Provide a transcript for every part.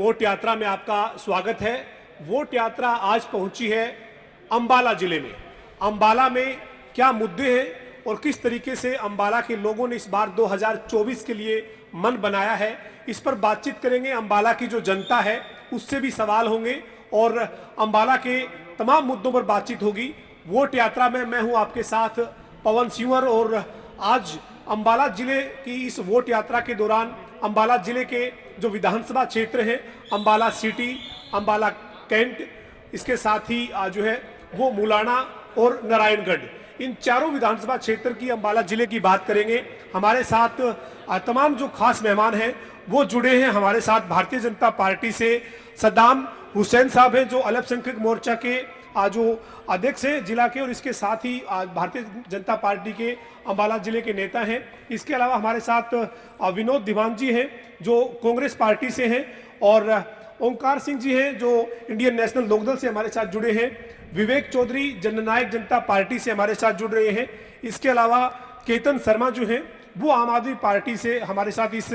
Vote यात्रा में आपका स्वागत है। वोट यात्रा आज पहुंची है अंबाला जिले में। अंबाला में क्या मुद्दे हैं और किस तरीके से अंबाला के लोगों ने इस बार 2024 के लिए मन बनाया है, इस पर बातचीत करेंगे। अंबाला की जो जनता है उससे भी सवाल होंगे और अंबाला के तमाम मुद्दों पर बातचीत होगी। वोट यात्रा में मैं हूं आपके साथ पवन सिंवर और आज अंबाला जिले की इस वोट यात्रा के दौरान अंबाला जिले के जो विधानसभा क्षेत्र हैं, अंबाला सिटी, अंबाला कैंट, इसके साथ ही जो है वो मुलाना और नारायणगढ़, इन चारों विधानसभा क्षेत्र की अंबाला जिले की बात करेंगे। हमारे साथ तमाम जो खास मेहमान हैं वो जुड़े हैं। हमारे साथ भारतीय जनता पार्टी से सद्दाम हुसैन साहब हैं जो अल्पसंख्यक मोर्चा के जो अध्यक्ष हैं जिला के, और इसके साथ ही भारतीय जनता पार्टी के अंबाला जिले के नेता हैं। इसके अलावा हमारे साथ विनोद दीवान जी हैं जो कांग्रेस पार्टी से हैं, और ओंकार सिंह जी हैं जो इंडियन नेशनल लोकदल से हमारे साथ जुड़े हैं। विवेक चौधरी जननायक जनता पार्टी से हमारे साथ जुड़ रहे हैं। इसके अलावा केतन शर्मा जो हैं वो आम आदमी पार्टी से हमारे साथ इस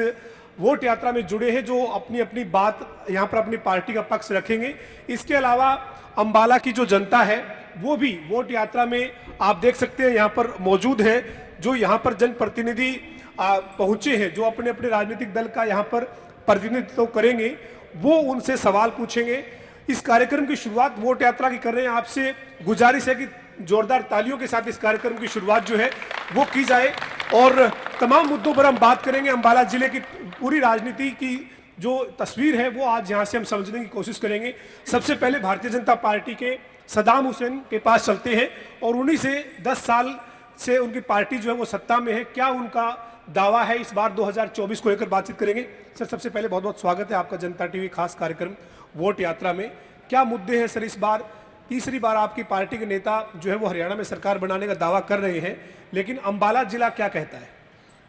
वोट यात्रा में जुड़े हैं, जो अपनी अपनी बात यहाँ पर अपनी पार्टी का पक्ष रखेंगे। इसके अलावा अंबाला की जो जनता है वो भी वोट यात्रा में आप देख सकते हैं यहाँ पर मौजूद है। जो यहाँ पर जनप्रतिनिधि पहुंचे हैं, जो अपने अपने राजनीतिक दल का यहाँ पर प्रतिनिधित्व करेंगे, वो उनसे सवाल पूछेंगे। इस कार्यक्रम की शुरुआत वोट यात्रा की कर रहे हैं। आपसे गुजारिश है कि जोरदार तालियों के साथ इस कार्यक्रम की शुरुआत जो है वो की जाए और तमाम मुद्दों पर हम बात करेंगे। अंबाला जिले की पूरी राजनीति की जो तस्वीर है वो आज यहाँ से हम समझने की कोशिश करेंगे। सबसे पहले भारतीय जनता पार्टी के सद्दाम हुसैन के पास चलते हैं और उन्हीं से 10 साल से उनकी पार्टी जो है वो सत्ता में है। क्या उनका दावा है इस बार 2024 को लेकर बातचीत करेंगे। सर, सबसे पहले बहुत बहुत स्वागत है आपका जनता टीवी खास कार्यक्रम वोट यात्रा में। क्या मुद्दे हैं सर? इस बार तीसरी बार आपकी पार्टी के नेता जो है वो हरियाणा में सरकार बनाने का दावा कर रहे हैं, लेकिन अंबाला जिला क्या कहता है?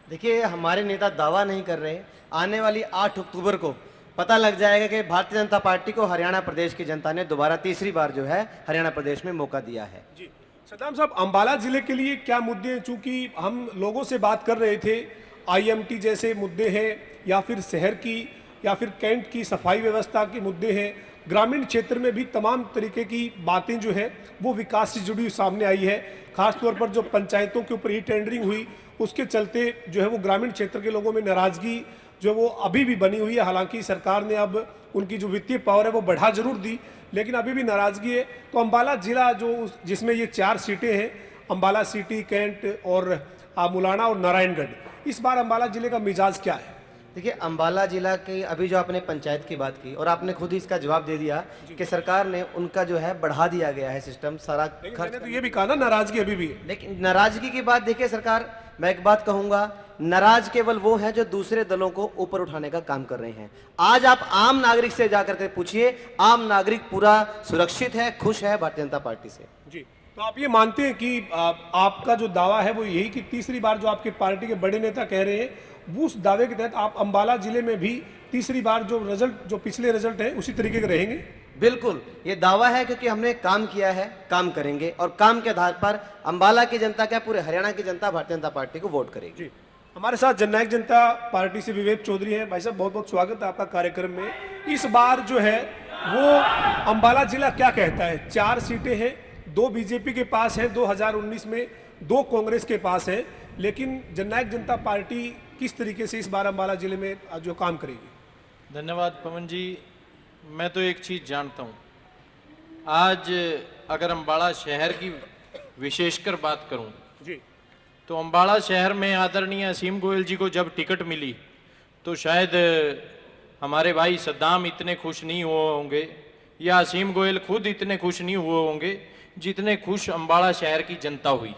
देखिए, हमारे नेता दावा नहीं कर रहे। आने वाली 8 अक्टूबर को पता लग जाएगा कि भारतीय जनता पार्टी को हरियाणा प्रदेश की जनता ने दोबारा तीसरी बार जो है हरियाणा प्रदेश में मौका दिया है। जी सद्दाम साहब, अंबाला जिले के लिए क्या मुद्दे हैं? चूंकि हम लोगों से बात कर रहे थे, IMT जैसे मुद्दे हैं या फिर शहर की या फिर कैंट की सफाई व्यवस्था के मुद्दे हैं। ग्रामीण क्षेत्र में भी तमाम तरीके की बातें जो है वो विकास से जुड़ी सामने आई है। खासतौर पर जो पंचायतों के ऊपर ई टेंडरिंग हुई उसके चलते जो है वो ग्रामीण क्षेत्र के लोगों में नाराजगी जो वो अभी भी बनी हुई है। हालांकि सरकार ने अब उनकी जो वित्तीय पावर है वो बढ़ा जरूर दी, लेकिन अभी भी नाराजगी है। तो अंबाला जिला जो जिसमें ये 4 सीटें हैं, अंबाला सिटी, कैंट और मुलाना और नारायणगढ़, इस बार अंबाला जिले का मिजाज क्या है? देखिए, अंबाला जिला के अभी जो आपने पंचायत की बात की और आपने खुद ही इसका जवाब दे दिया कि सरकार ने उनका जो है बढ़ा दिया गया है सिस्टम सारा खर्च। मैंने तो ये भी कहा ना नाराजगी अभी भी है। लेकिन नाराजगी की बात देखिए सरकार, मैं एक बात कहूंगा, नाराज केवल वो है जो दूसरे दलों को ऊपर उठाने का काम कर रहे हैं। आज आप आम नागरिक से जाकर के पूछिए, आम नागरिक पूरा सुरक्षित है, खुश है भारतीय जनता पार्टी से। जी, तो आप ये मानते हैं कि आपका जो दावा है वो यही कि तीसरी बार जो आपके पार्टी के बड़े नेता कह रहे हैं वो उस दावे के तहत आप अंबाला जिले में भी तीसरी बार जो रिजल्ट, जो पिछले रिजल्ट है उसी तरीके के रहेंगे? बिल्कुल, ये दावा है क्योंकि हमने काम किया है, काम करेंगे और काम के आधार पर अंबाला की जनता क्या पूरे हरियाणा की जनता भारतीय जनता पार्टी को वोट करेगी। जी, हमारे साथ जननायक जनता पार्टी से विवेक चौधरी हैं। भाई साहब, बहुत बहुत स्वागत है आपका कार्यक्रम में। इस बार जो है वो अंबाला जिला क्या कहता है? 4 सीटें हैं, 2 बीजेपी के पास है 2019 में, 2 कांग्रेस के पास है, लेकिन जननायक जनता पार्टी किस तरीके से इस बार अंबाला जिले में जो काम करेगी? धन्यवाद पवन जी। मैं तो एक चीज़ जानता हूँ, आज अगर अंबाला शहर की विशेषकर बात करूँ जी, तो अंबाला शहर में आदरणीय असीम गोयल जी को जब टिकट मिली तो शायद हमारे भाई सद्दाम इतने खुश नहीं हुए होंगे या असीम गोयल खुद इतने खुश नहीं हुए होंगे जितने खुश अंबाला शहर की जनता हुई।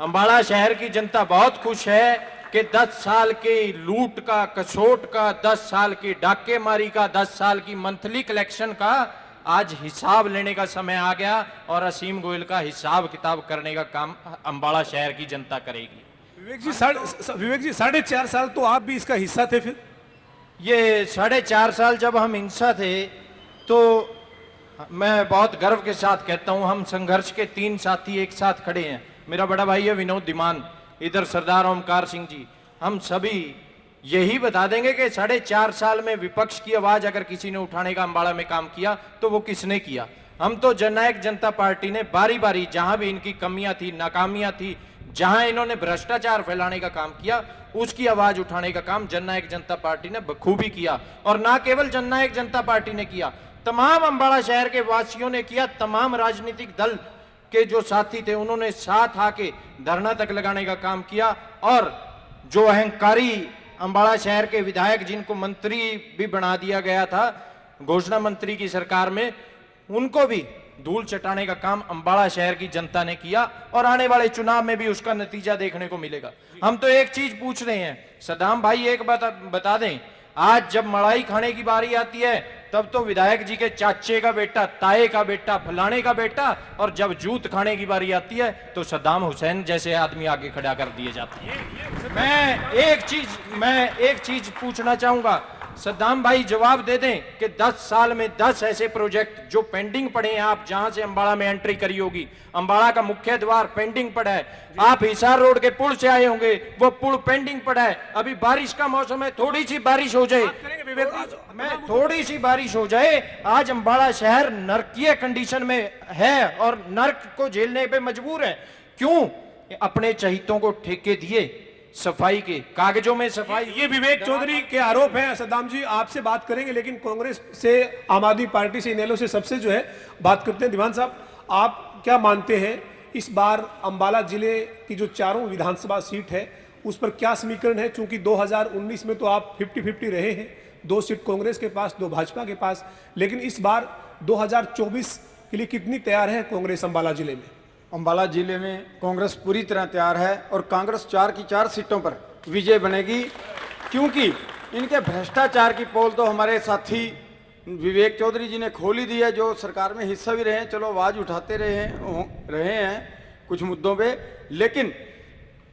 अंबाला शहर की जनता बहुत खुश है कि 10 साल के लूट का, कसोट का, 10 साल की डाकेमारी का, 10 साल की मंथली कलेक्शन का आज हिसाब लेने का समय आ गया और असीम गोयल का हिसाब किताब करने का काम अंबाला शहर की जनता करेगी। विवेक जी 4.5 साल तो आप भी इसका हिस्सा थे। फिर ये 4.5 साल जब हम हिंसा थे तो मैं बहुत गर्व के साथ कहता हूं, हम संघर्ष के 3 साथी एक साथ खड़े हैं। मेरा बड़ा भाई है विनोद दीवान, इधर सरदार ओमकार सिंह जी, हम सभी यही बता देंगे कि 4.5 साल में विपक्ष की आवाज अगर किसी ने उठाने का अंबाला में काम किया तो वो किसने किया। हम तो जननायक जनता पार्टी ने बारी बारी जहां भी इनकी कमियां थी, नाकामियां थी, जहां इन्होंने भ्रष्टाचार फैलाने का काम किया, उसकी आवाज उठाने का काम जननायक जनता पार्टी ने बखूबी किया। और ना केवल जननायक जनता पार्टी ने किया, तमाम अंबाला शहर के वासियों ने किया, तमाम राजनीतिक दल के जो साथी थे उन्होंने साथ आके धरना तक लगाने का काम किया। और जो अहंकारी अंबाला शहर के विधायक जिनको मंत्री भी बना दिया गया था घोषणा मंत्री की सरकार में, उनको भी धूल चटाने का काम अंबाला शहर की जनता ने किया और आने वाले चुनाव में भी उसका नतीजा देखने को मिलेगा। हम तो एक चीज पूछ रहे हैं, सदाम भाई एक बात बता दें, आज जब मलाई खाने की बारी आती है तब तो विधायक जी के चाचे का बेटा, ताए का बेटा, फलाने का बेटा, और जब जूत खाने की बारी आती है तो सद्दाम हुसैन जैसे आदमी आगे खड़ा कर दिए जाते हैं। मैं एक चीज पूछना चाहूंगा, सद्दाम भाई जवाब दे दें कि 10 साल में 10 ऐसे प्रोजेक्ट जो पेंडिंग पड़े हैं, आप जहां से अंबाला में एंट्री करी होगी, अंबाला का मुख्य द्वार पेंडिंग पड़ा है, आप हिसार रोड के पुल से आए होंगे, वो पुल पेंडिंग पड़ा है, अभी बारिश का मौसम है, थोड़ी सी बारिश हो जाए, थोड़ी सी बारिश हो जाए, आज अंबाला शहर नरकीय कंडीशन में है और नर्क को झेलने पे मजबूर है। क्यों? अपने चहितों को ठेके दिए सफाई के, कागजों में सफाई। ये विवेक चौधरी के आरोप हैं। सद्दाम जी आपसे बात करेंगे, लेकिन कांग्रेस से, आम आदमी पार्टी से, इनेलो से सबसे जो है बात करते हैं। दीवान साहब, आप क्या मानते हैं इस बार अंबाला जिले की जो चारों विधानसभा सीट है उस पर क्या समीकरण है? चूंकि 2019 में तो आप 50-50 रहे हैं, 2 सीट कांग्रेस के पास, 2 भाजपा के पास, लेकिन इस बार 2024 के लिए कितनी तैयार है कांग्रेस अंबाला जिले में? अंबाला जिले में कांग्रेस पूरी तरह तैयार है और कांग्रेस 4 की 4 सीटों पर विजय बनेगी, क्योंकि इनके भ्रष्टाचार की पोल तो हमारे साथी विवेक चौधरी जी ने खोल ही दी है, जो सरकार में हिस्सा भी रहे हैं, चलो आवाज उठाते रहे हैं कुछ मुद्दों पे। लेकिन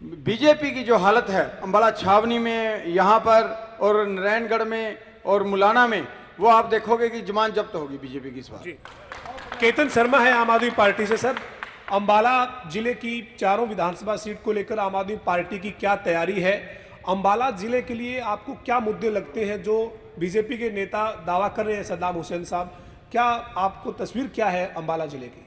बीजेपी की जो हालत है अंबाला छावनी में, यहाँ पर और नारायणगढ़ में और मुलाना में, वो आप देखोगे कि जमान जब्त होगी बीजेपी की इस बार। केतन शर्मा है आम आदमी पार्टी से। सर, अंबाला जिले की चारों विधानसभा सीट को लेकर आम आदमी पार्टी की क्या तैयारी है? अंबाला जिले के लिए आपको क्या मुद्दे लगते हैं जो बीजेपी के नेता दावा कर रहे हैं? सद्दाम हुसैन साहब, क्या आपको तस्वीर क्या है अंबाला जिले की?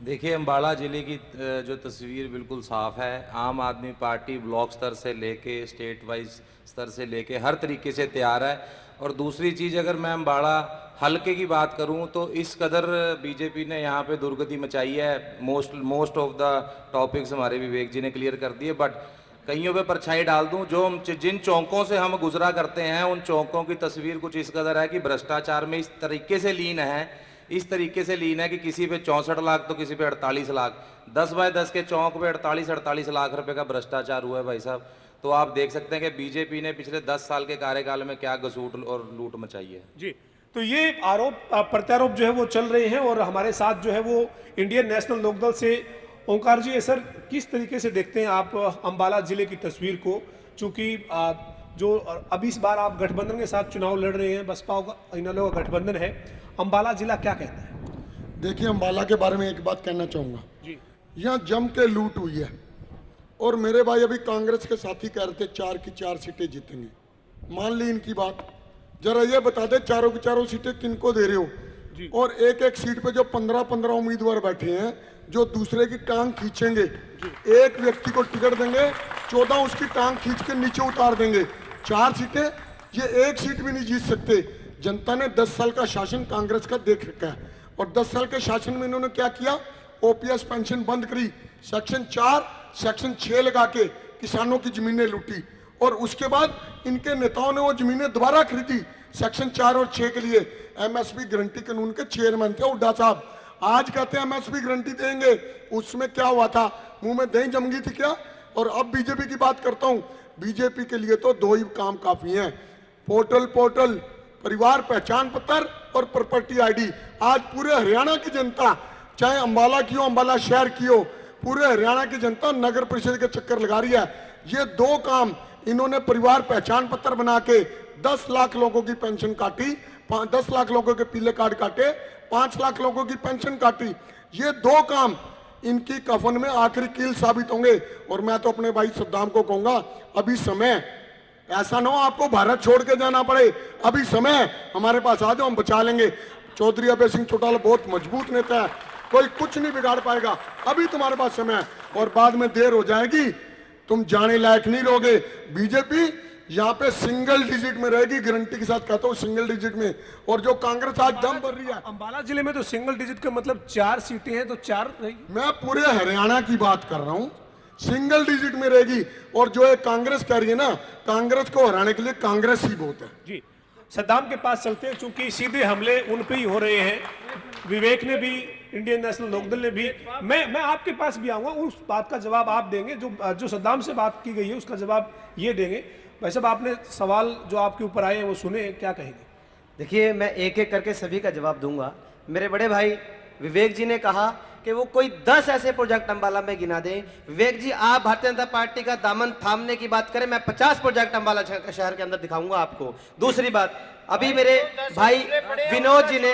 देखिए, अंबाला जिले की जो तस्वीर बिल्कुल साफ है। आम आदमी पार्टी ब्लॉक स्तर से लेके स्टेट वाइज स्तर से लेके हर तरीके से तैयार है। और दूसरी चीज़, अगर मैं अंबाला हल्के की बात करूं तो इस कदर बीजेपी ने यहाँ पे दुर्गति मचाई है, मोस्ट ऑफ द टॉपिक्स हमारे विवेक जी ने क्लियर कर दिए, बट कईयों पे परछाई डाल दूं। जो जिन चौकों से हम गुजरा करते हैं उन चौकों की तस्वीर कुछ इस कदर है कि भ्रष्टाचार में इस तरीके से लीन है कि किसी पे 64 लाख तो किसी पे 48 लाख, 10 बाय 10 के चौक पे 48 लाख रुपए का भ्रष्टाचार हुआ है भाई साहब। तो आप देख सकते हैं कि बीजेपी ने पिछले 10 साल के कार्यकाल में क्या गसूट और लूट मचाई है। जी, तो ये आरोप प्रत्यारोप जो है वो चल रहे हैं और हमारे साथ जो है वो इंडियन नेशनल लोकदल से ओंकार जी है। सर, किस तरीके से देखते हैं आप अंबाला जिले की तस्वीर को? चूंकि जो अभी इस बार आप गठबंधन के साथ चुनाव लड़ रहे हैं, बसपा का इनेलो का गठबंधन है, अंबाला जिला क्या कहता है? देखिए, अंबाला के बारे में एक बात कहना चाहूँगा, जी, यहाँ जम के लूट हुई है और मेरे भाई अभी कांग्रेस के साथी कह रहे थे 4 की 4 सीटें जीतेंगे। मान ली इनकी बात, जरा ये बता दे चारों की चारों सीटें किनको दे रहे हो? और एक एक सीट पे जो 15-15 उम्मीदवार बैठे हैं जो दूसरे की टांग खींचेंगे, एक व्यक्ति को टिकट देंगे, 14 उसकी टांग खींच के नीचे उतार देंगे। 4 सीटें, ये एक सीट भी नहीं जीत सकते। जनता ने 10 साल का शासन कांग्रेस का देख रखा है और 10 साल के शासन में इन्होंने क्या किया? ओपीएस पेंशन बंद करी, सेक्शन 4 सेक्शन 6 लगा के किसानों की जमीनें लूटी और उसके बाद इनके नेताओं ने वो जमीनें दोबारा खरीदी सेक्शन 4 और 6 के लिए। एमएसपी गारंटी कानून के चेयरमैन थे हुड्डा साहब, आज कहते हैं एमएसपी गारंटी देंगे। उसमें क्या हुआ था? मुंह में दही जम गई थी क्या? और अब बीजेपी की बात करता हूं, बीजेपी के लिए तो 2 ही काम काफी हैं, पोर्टल, परिवार पहचान पत्र और प्रॉपर्टी आईडी। आज पूरे हरियाणा की जनता, चाहे अंबाला की हो, अंबाला शहर की हो, पूरे हरियाणा की जनता नगर परिषद के चक्कर लगा रही है। ये 2 काम इन्होंने परिवार पहचान पत्र बना के 10 लाख लोगों की पेंशन काटी, 10 लाख लोगों के पीले कार्ड काटे, 5 लाख लोगों की पेंशन काटी। ये 2 काम इनकी कफन में आखिरी कील साबित होंगे। और मैं तो अपने भाई सद्दाम को कहूंगा, अभी समय ऐसा ना हो आपको भारत छोड़ के जाना पड़े। अभी समय हमारे पास आ जाओ, हम बचा लेंगे। चौधरी अभय सिंह चौटाला बहुत मजबूत नेता है, कोई कुछ नहीं बिगाड़ पाएगा। अभी तुम्हारे पास समय है, और बाद में देर हो जाएगी, तुम जाने लायक नहीं रहोगे। बीजेपी यहाँ पे सिंगल डिजिट में रहेगी, गारंटी के साथ कहता हूँ, सिंगल डिजिट में। और जो कांग्रेस आज दम भर रही है, अंबाला जिले में तो सिंगल डिजिट का मतलब 4 सीटें हैं, तो 4 नहीं। मैं पूरे हरियाणा की बात कर रहा हूँ, सिंगल डिजिट में रहेगी। और जो है कांग्रेस कह रही है ना, कांग्रेस को हराने के लिए कांग्रेस ही बहुत है। जी, सद्दाम के पास चलते हैं, चूंकि सीधे हमले उन पे ही हो रहे हैं। विवेक ने भी, इंडियन नेशनल लोकदल ने भी। मैं आपके पास भी आऊंगा, उस बात का जवाब आप देंगे जो सद्दाम से बात की गई है, उसका जवाब ये देंगे। भाई साहब, आपने सवाल जो आपके ऊपर आए हैं वो सुने, क्या कहेंगे? देखिए, मैं एक एक करके सभी का जवाब दूंगा। मेरे बड़े भाई विवेक जी ने कहा कि वो कोई 10 ऐसे प्रोजेक्ट अंबाला में गिना दें। विवेक जी, आप भारतीय जनता पार्टी का दामन थामने की बात करें, मैं 50 प्रोजेक्ट अंबाला शहर के अंदर दिखाऊंगा आपको। दूसरी बात, अभी मेरे भाई विनोद जी ने,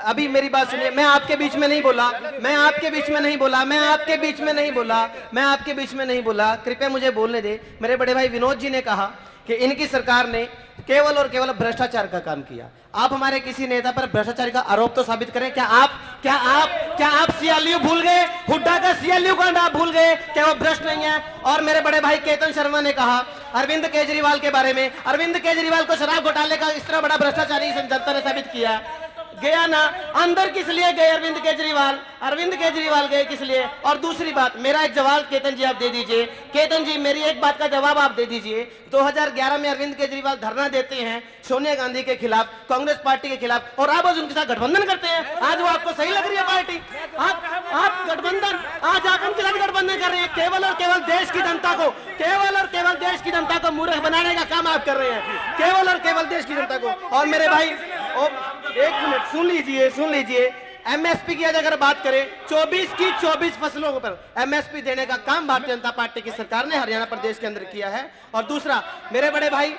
अभी मेरी बात सुनिए, मैं आपके बीच में नहीं बोला, मैं आपके बीच में नहीं बोला, मैं आपके बीच में नहीं बोला, मैं आपके बीच में नहीं बोला, कृपया मुझे बोलने दे। मेरे बड़े भाई विनोद जी ने कहा कि इनकी सरकार ने केवल और केवल भ्रष्टाचार का काम किया। आप हमारे किसी नेता पर भ्रष्टाचार का आरोप तो साबित करें। क्या आप सीएलयू भूल गए? हुड्डा का सीएलयू का नाम भूल गए? क्या वो भ्रष्ट नहीं है? और मेरे बड़े भाई केतन शर्मा ने कहा अरविंद केजरीवाल के बारे में, अरविंद केजरीवाल को शराब घोटाले का इस तरह बड़ा भ्रष्टाचारी जनता ने साबित किया। गया ना अंदर, किस लिए गए अरविंद केजरीवाल? अरविंद केजरीवाल गए किस लिए? और दूसरी बात, मेरा एक जवाब केतन जी आप दे दीजिए। केतन जी, मेरी एक बात का जवाब आप दे दीजिए। 2011 में अरविंद केजरीवाल धरना देते हैं सोनिया गांधी के खिलाफ, कांग्रेस पार्टी के खिलाफ, और आप आज उनके साथ गठबंधन करते हैं। आज वो आपको सही लग रही है पार्टी? आप गठबंधन, आज आप उनके साथ गठबंधन कर रहे हैं। केवल और केवल देश की जनता को, केवल और केवल देश की जनता को मूर्ख बनाने का काम आप कर रहे हैं, केवल और केवल देश की जनता को। और मेरे भाई, एक मिनट सुन लीजिए। एमएसपी की अगर बात करें, 24 की 24 फसलों पर एमएसपी देने का काम भारतीय जनता पार्टी की सरकार ने हरियाणा प्रदेश के अंदर किया है। और दूसरा, मेरे बड़े भाई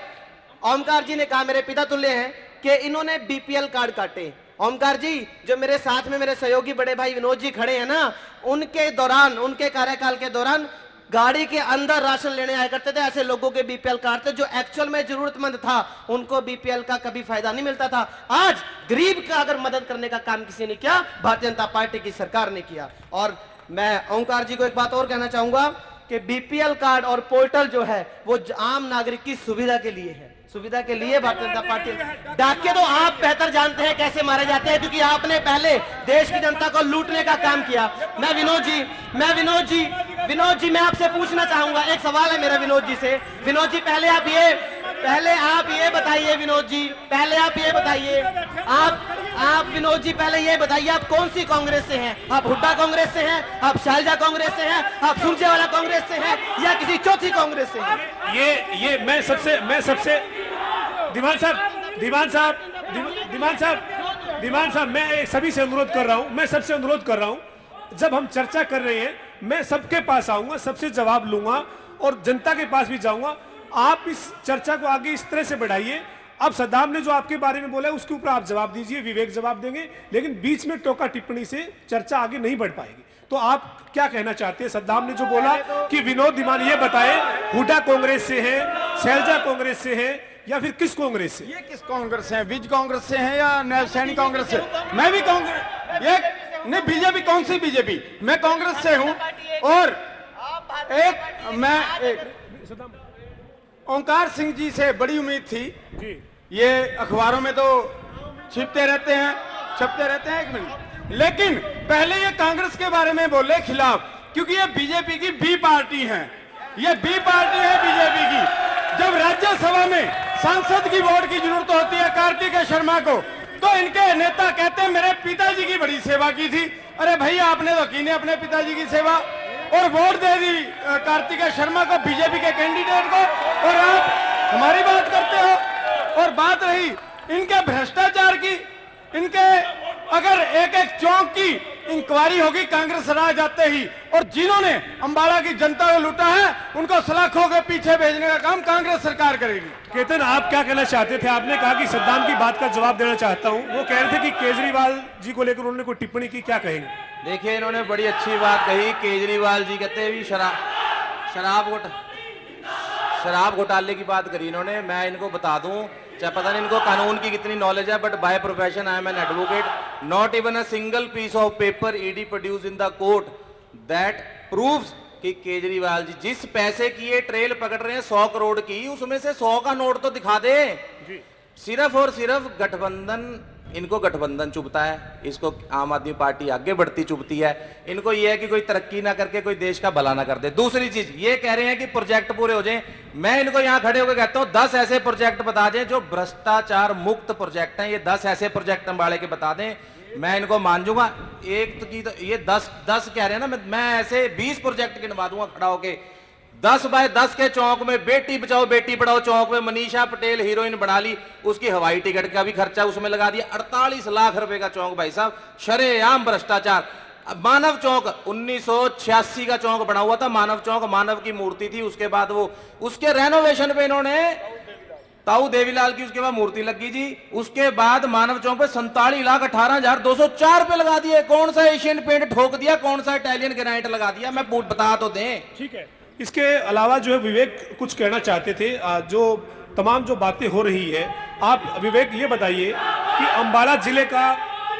ओमकार जी ने कहा, मेरे पिता तुल्य हैं, कि इन्होंने बीपीएल कार्ड काटे। ओमकार जी, जो मेरे साथ में मेरे सहयोगी बड़े भाई विनोद जी खड़े हैं ना, उनके दौरान, उनके कार्यकाल के दौरान गाड़ी के अंदर राशन लेने आया करते थे ऐसे लोगों के बीपीएल कार्ड थे जो एक्चुअल में जरूरतमंद था, उनको बीपीएल का कभी फायदा नहीं मिलता था। आज गरीब का अगर मदद करने का काम किसी ने किया, भारतीय जनता पार्टी की सरकार ने किया। और मैं ओंकार जी को एक बात और कहना चाहूंगा कि बीपीएल कार्ड और पोर्टल जो है वो आम नागरिक की सुविधा के लिए है, सुविधा के लिए भारतीय जनता पार्टी। डाके तो आप बेहतर जानते हैं कैसे मारे जाते हैं, क्योंकि आपने पहले देश की जनता को लूटने का काम किया। मैं विनोद जी मैं आपसे पूछना चाहूंगा, एक सवाल है मेरा विनोद जी से। विनोद जी, पहले आप ये बताइए, विनोद जी पहले आप ये बताइए, आप विनोद जी पहले ये बताइए, आप कौन सी कांग्रेस से हैं? आप हुड्डा कांग्रेस से हैं, आप शालजा कांग्रेस से हैं, आप सुरजेवाला कांग्रेस से हैं, या किसी चौथी कांग्रेस से हैं? ये मैं सबसे दीवान साहब, मैं सभी से अनुरोध कर रहा हूं, मैं सबसे अनुरोध कर रहा हूं, जब हम चर्चा कर रहे हैं, मैं सबके पास आऊंगा, सबसे जवाब लूंगा और जनता के पास भी जाऊंगा। आप इस चर्चा को आगे इस तरह से बढ़ाइए। अब सद्दाम ने जो आपके बारे में बोला है उसके ऊपर आप जवाब दीजिए, विवेक जवाब देंगे, लेकिन बीच में टोका टिप्पणी से चर्चा आगे नहीं बढ़ पाएगी। तो आप क्या कहना चाहते हैं? सद्दाम ने जो बोला कि विनोद दीवान ये बताए, हुड्डा कांग्रेस से है, शैलजा कांग्रेस से है, या फिर किस कांग्रेस से? ये किस कांग्रेस से है? विज कांग्रेस से है या नैसैनिक कांग्रेस से? मैं भी कांग्रेस, ये नहीं, बीजेपी कौन सी बीजेपी? मैं कांग्रेस से हूं। और ओंकार सिंह जी से बड़ी उम्मीद थी जी। ये अखबारों में तो छपते रहते हैं, एक मिनट, लेकिन पहले ये कांग्रेस के बारे में बोले खिलाफ, क्योंकि ये बीजेपी की बी पार्टी है, ये बी पार्टी है बीजेपी की। जब राज्यसभा में सांसद की वोट की जरूरत होती है कार्तिक शर्मा को, तो इनके नेता कहते हैं मेरे पिताजी की बड़ी सेवा की थी। अरे भाई, आपने तो की नहीं अपने पिताजी की सेवा, और वोट दे दी कार्तिक शर्मा को, बीजेपी के कैंडिडेट को, और आप हमारी बात करते हो। और बात रही इनके भ्रष्टाचार की, इनके अगर एक एक चौक की इंक्वायरी होगी कांग्रेस राज आते ही, और जिन्होंने अंबाला की जनता को लूटा है उनको सलाखों के पीछे भेजने का काम कांग्रेस सरकार करेगी। केतन, आप क्या कहना चाहते थे? आपने कहा कि सद्दाम की बात का जवाब देना चाहता हूं, वो कह रहे थे कि केजरीवाल जी को लेकर उन्होंने कोई टिप्पणी की, क्या कहेंगे? देखिए, इन्होंने बड़ी अच्छी बात कही। केजरीवाल जी कहते हैं भी शराब शराब घोटाले की बात करी इन्होंने, मैं इनको बता दूं, चाहे पता नहीं इनको कानून की कितनी नॉलेज है, but by profession I am an advocate. Not even a single piece of paper ED produce in the court that proves कि केजरीवाल जी जिस पैसे की ये ट्रेल पकड़ रहे हैं 100 करोड़ की, उसमें से 100 का नोट तो दिखा दे। सिर्फ और सिर्फ गठबंधन, इनको गठबंधन चुभता है, इसको आम आदमी पार्टी आगे बढ़ती चुभती है। इनको ये है कि कोई तरक्की ना करके कोई देश का भला ना कर दे। दूसरी चीज ये कह रहे हैं कि प्रोजेक्ट पूरे हो जाएं। मैं इनको यहां खड़े होकर कहता हूं 10 ऐसे प्रोजेक्ट बता दें जो भ्रष्टाचार मुक्त प्रोजेक्ट हैं। ये 10 ऐसे प्रोजेक्ट अंबाला के बता दें, मैं इनको मान जूंगा। एक तो की तो ये 10 कह रहे हैं ना, मैं ऐसे 20 प्रोजेक्ट गिनवा दूंगा खड़ा होके। 10 बाय 10 के चौक में बेटी बचाओ बेटी पढ़ाओ चौक में मनीषा पटेल हीरोइन बना ली, उसकी हवाई टिकट का भी खर्चा उसमें लगा दिया। 48 लाख रुपए का चौक भाई साहब, शरेआम भ्रष्टाचार। मानव चौक 1986 का चौक बना हुआ था, मानव चौक, मानव की मूर्ति थी, उसके बाद वो उसके रेनोवेशन पे इन्होंने ताऊ देवीलाल की उसके बाद मूर्ति लगी जी। उसके बाद मानव चौक पे 47,18,204 पे लगा दिए। कौन सा एशियन पेंट ठोक दिया, कौन सा इटालियन ग्रेनाइट लगा दिया, मैं बता तो दें। ठीक है, इसके अलावा जो है विवेक कुछ कहना चाहते थे। जो तमाम जो बातें हो रही है, आप विवेक ये बताइए कि अंबाला जिले का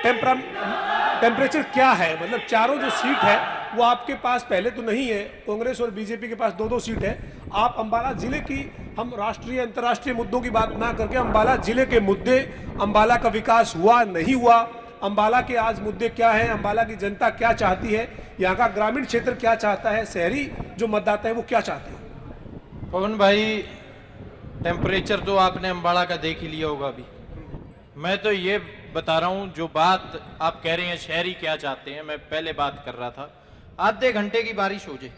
टेम्परेचर क्या है? मतलब चारों जो सीट है वो आपके पास पहले तो नहीं है, कांग्रेस और बीजेपी के पास 2-2 सीट है। आप अंबाला जिले की, हम राष्ट्रीय अंतर्राष्ट्रीय मुद्दों की बात ना करके अंबाला जिले के मुद्दे, अंबाला का विकास हुआ नहीं हुआ, अंबाला के आज मुद्दे क्या हैं, अंबाला की जनता क्या चाहती है, यहाँ का ग्रामीण क्षेत्र क्या चाहता है, शहरी जो मतदाता है वो क्या चाहते हैं? पवन भाई, टेम्परेचर तो आपने अंबाला का देख ही लिया होगा अभी। मैं तो ये बता रहा हूँ, जो बात आप कह रहे हैं शहरी क्या चाहते हैं, मैं पहले बात कर रहा था। आधे घंटे की बारिश हो जाए,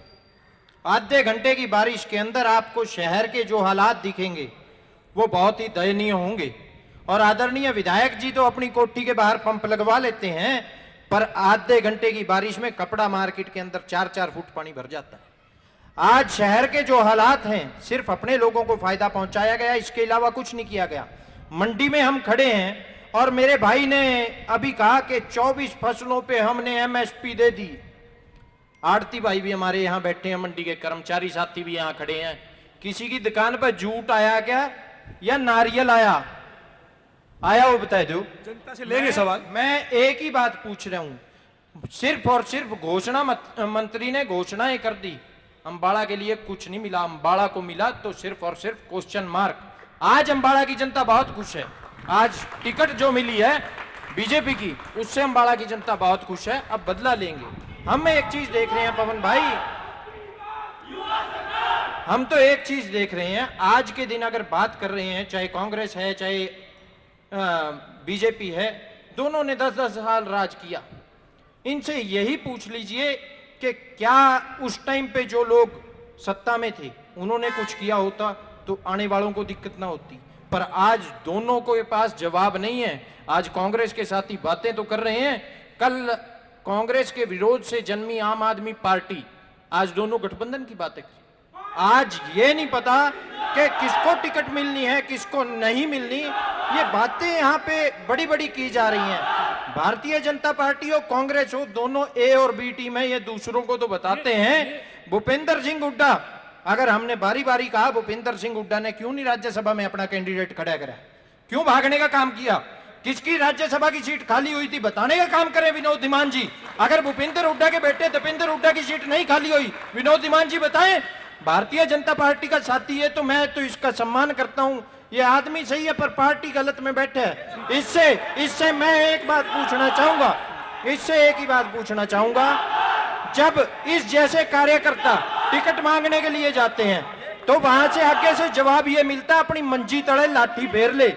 आधे घंटे की बारिश के अंदर आपको शहर के जो हालात दिखेंगे वो बहुत ही दयनीय होंगे। और आदरणीय विधायक जी तो अपनी कोठी के बाहर पंप लगवा लेते हैं, पर आधे घंटे की बारिश में कपड़ा मार्केट के अंदर 4-4 फुट पानी भर जाता है। आज शहर के जो हालात हैं, सिर्फ अपने लोगों को फायदा पहुंचाया गया, इसके अलावा कुछ नहीं किया गया। मंडी में हम खड़े हैं और मेरे भाई ने अभी कहा कि 24 फसलों पे हमने एमएसपी दे दी। आड़ती भाई भी हमारे यहाँ बैठे हैं, मंडी के कर्मचारी साथी भी यहाँ खड़े हैं। किसी की दुकान पर जूट आया क्या या नारियल आया वो बता दो। जनता से लेंगे सवाल। मैं एक ही बात पूछ रहा हूं, सिर्फ और सिर्फ घोषणा मंत्री ने घोषणाएं कर दी, अंबाला के लिए कुछ नहीं मिला। अंबाला को मिला तो सिर्फ और सिर्फ क्वेश्चन मार्क। आज अंबाला की जनता बहुत खुश है। आज टिकट जो मिली है बीजेपी की, उससे अंबाला की जनता बहुत खुश है। अब बदला लेंगे। हम एक चीज देख रहे हैं पवन भाई, हम तो एक चीज देख रहे हैं, आज के दिन अगर बात कर रहे हैं, चाहे कांग्रेस है चाहे बीजेपी है, दोनों ने 10-10 साल राज किया। इनसे यही पूछ लीजिए कि क्या उस टाइम पे जो लोग सत्ता में थे उन्होंने कुछ किया होता तो आने वालों को दिक्कत ना होती। पर आज दोनों के पास जवाब नहीं है। आज कांग्रेस के साथी बातें तो कर रहे हैं, कल कांग्रेस के विरोध से जन्मी आम आदमी पार्टी आज दोनों गठबंधन की बातें कर। आज ये नहीं पता कि किसको टिकट मिलनी है किसको नहीं मिलनी। ये बातें यहाँ पे बड़ी बड़ी की जा रही हैं। भारतीय जनता पार्टी हो कांग्रेस हो, दोनों ए और बी टीम है, ये दूसरों को तो बताते हैं। भूपेंद्र सिंह हुड्डा, अगर हमने बारी बारी कहा भूपेंद्र सिंह हुड्डा ने क्यों नहीं राज्यसभा में अपना कैंडिडेट खड़ा करा, क्यों भागने का काम किया, किसकी राज्यसभा की सीट खाली हुई थी बताने का काम करें विनोद धीमान जी। अगर भूपेंद्र हुड्डा के बेटे दीपेंद्र हुड्डा की सीट नहीं खाली हुई, विनोद धीमान जी बताएं। भारतीय जनता पार्टी का साथी है तो मैं तो इसका सम्मान करता हूं। ये आदमी सही है पर पार्टी गलत में बैठे है। इससे मैं एक बात पूछना चाहूंगा, इससे एक ही बात पूछना चाहूंगा, जब इस जैसे कार्यकर्ता टिकट मांगने के लिए जाते हैं तो वहां से आगे से जवाब ये मिलता अपनी मंजी तले लाठी फेर ले।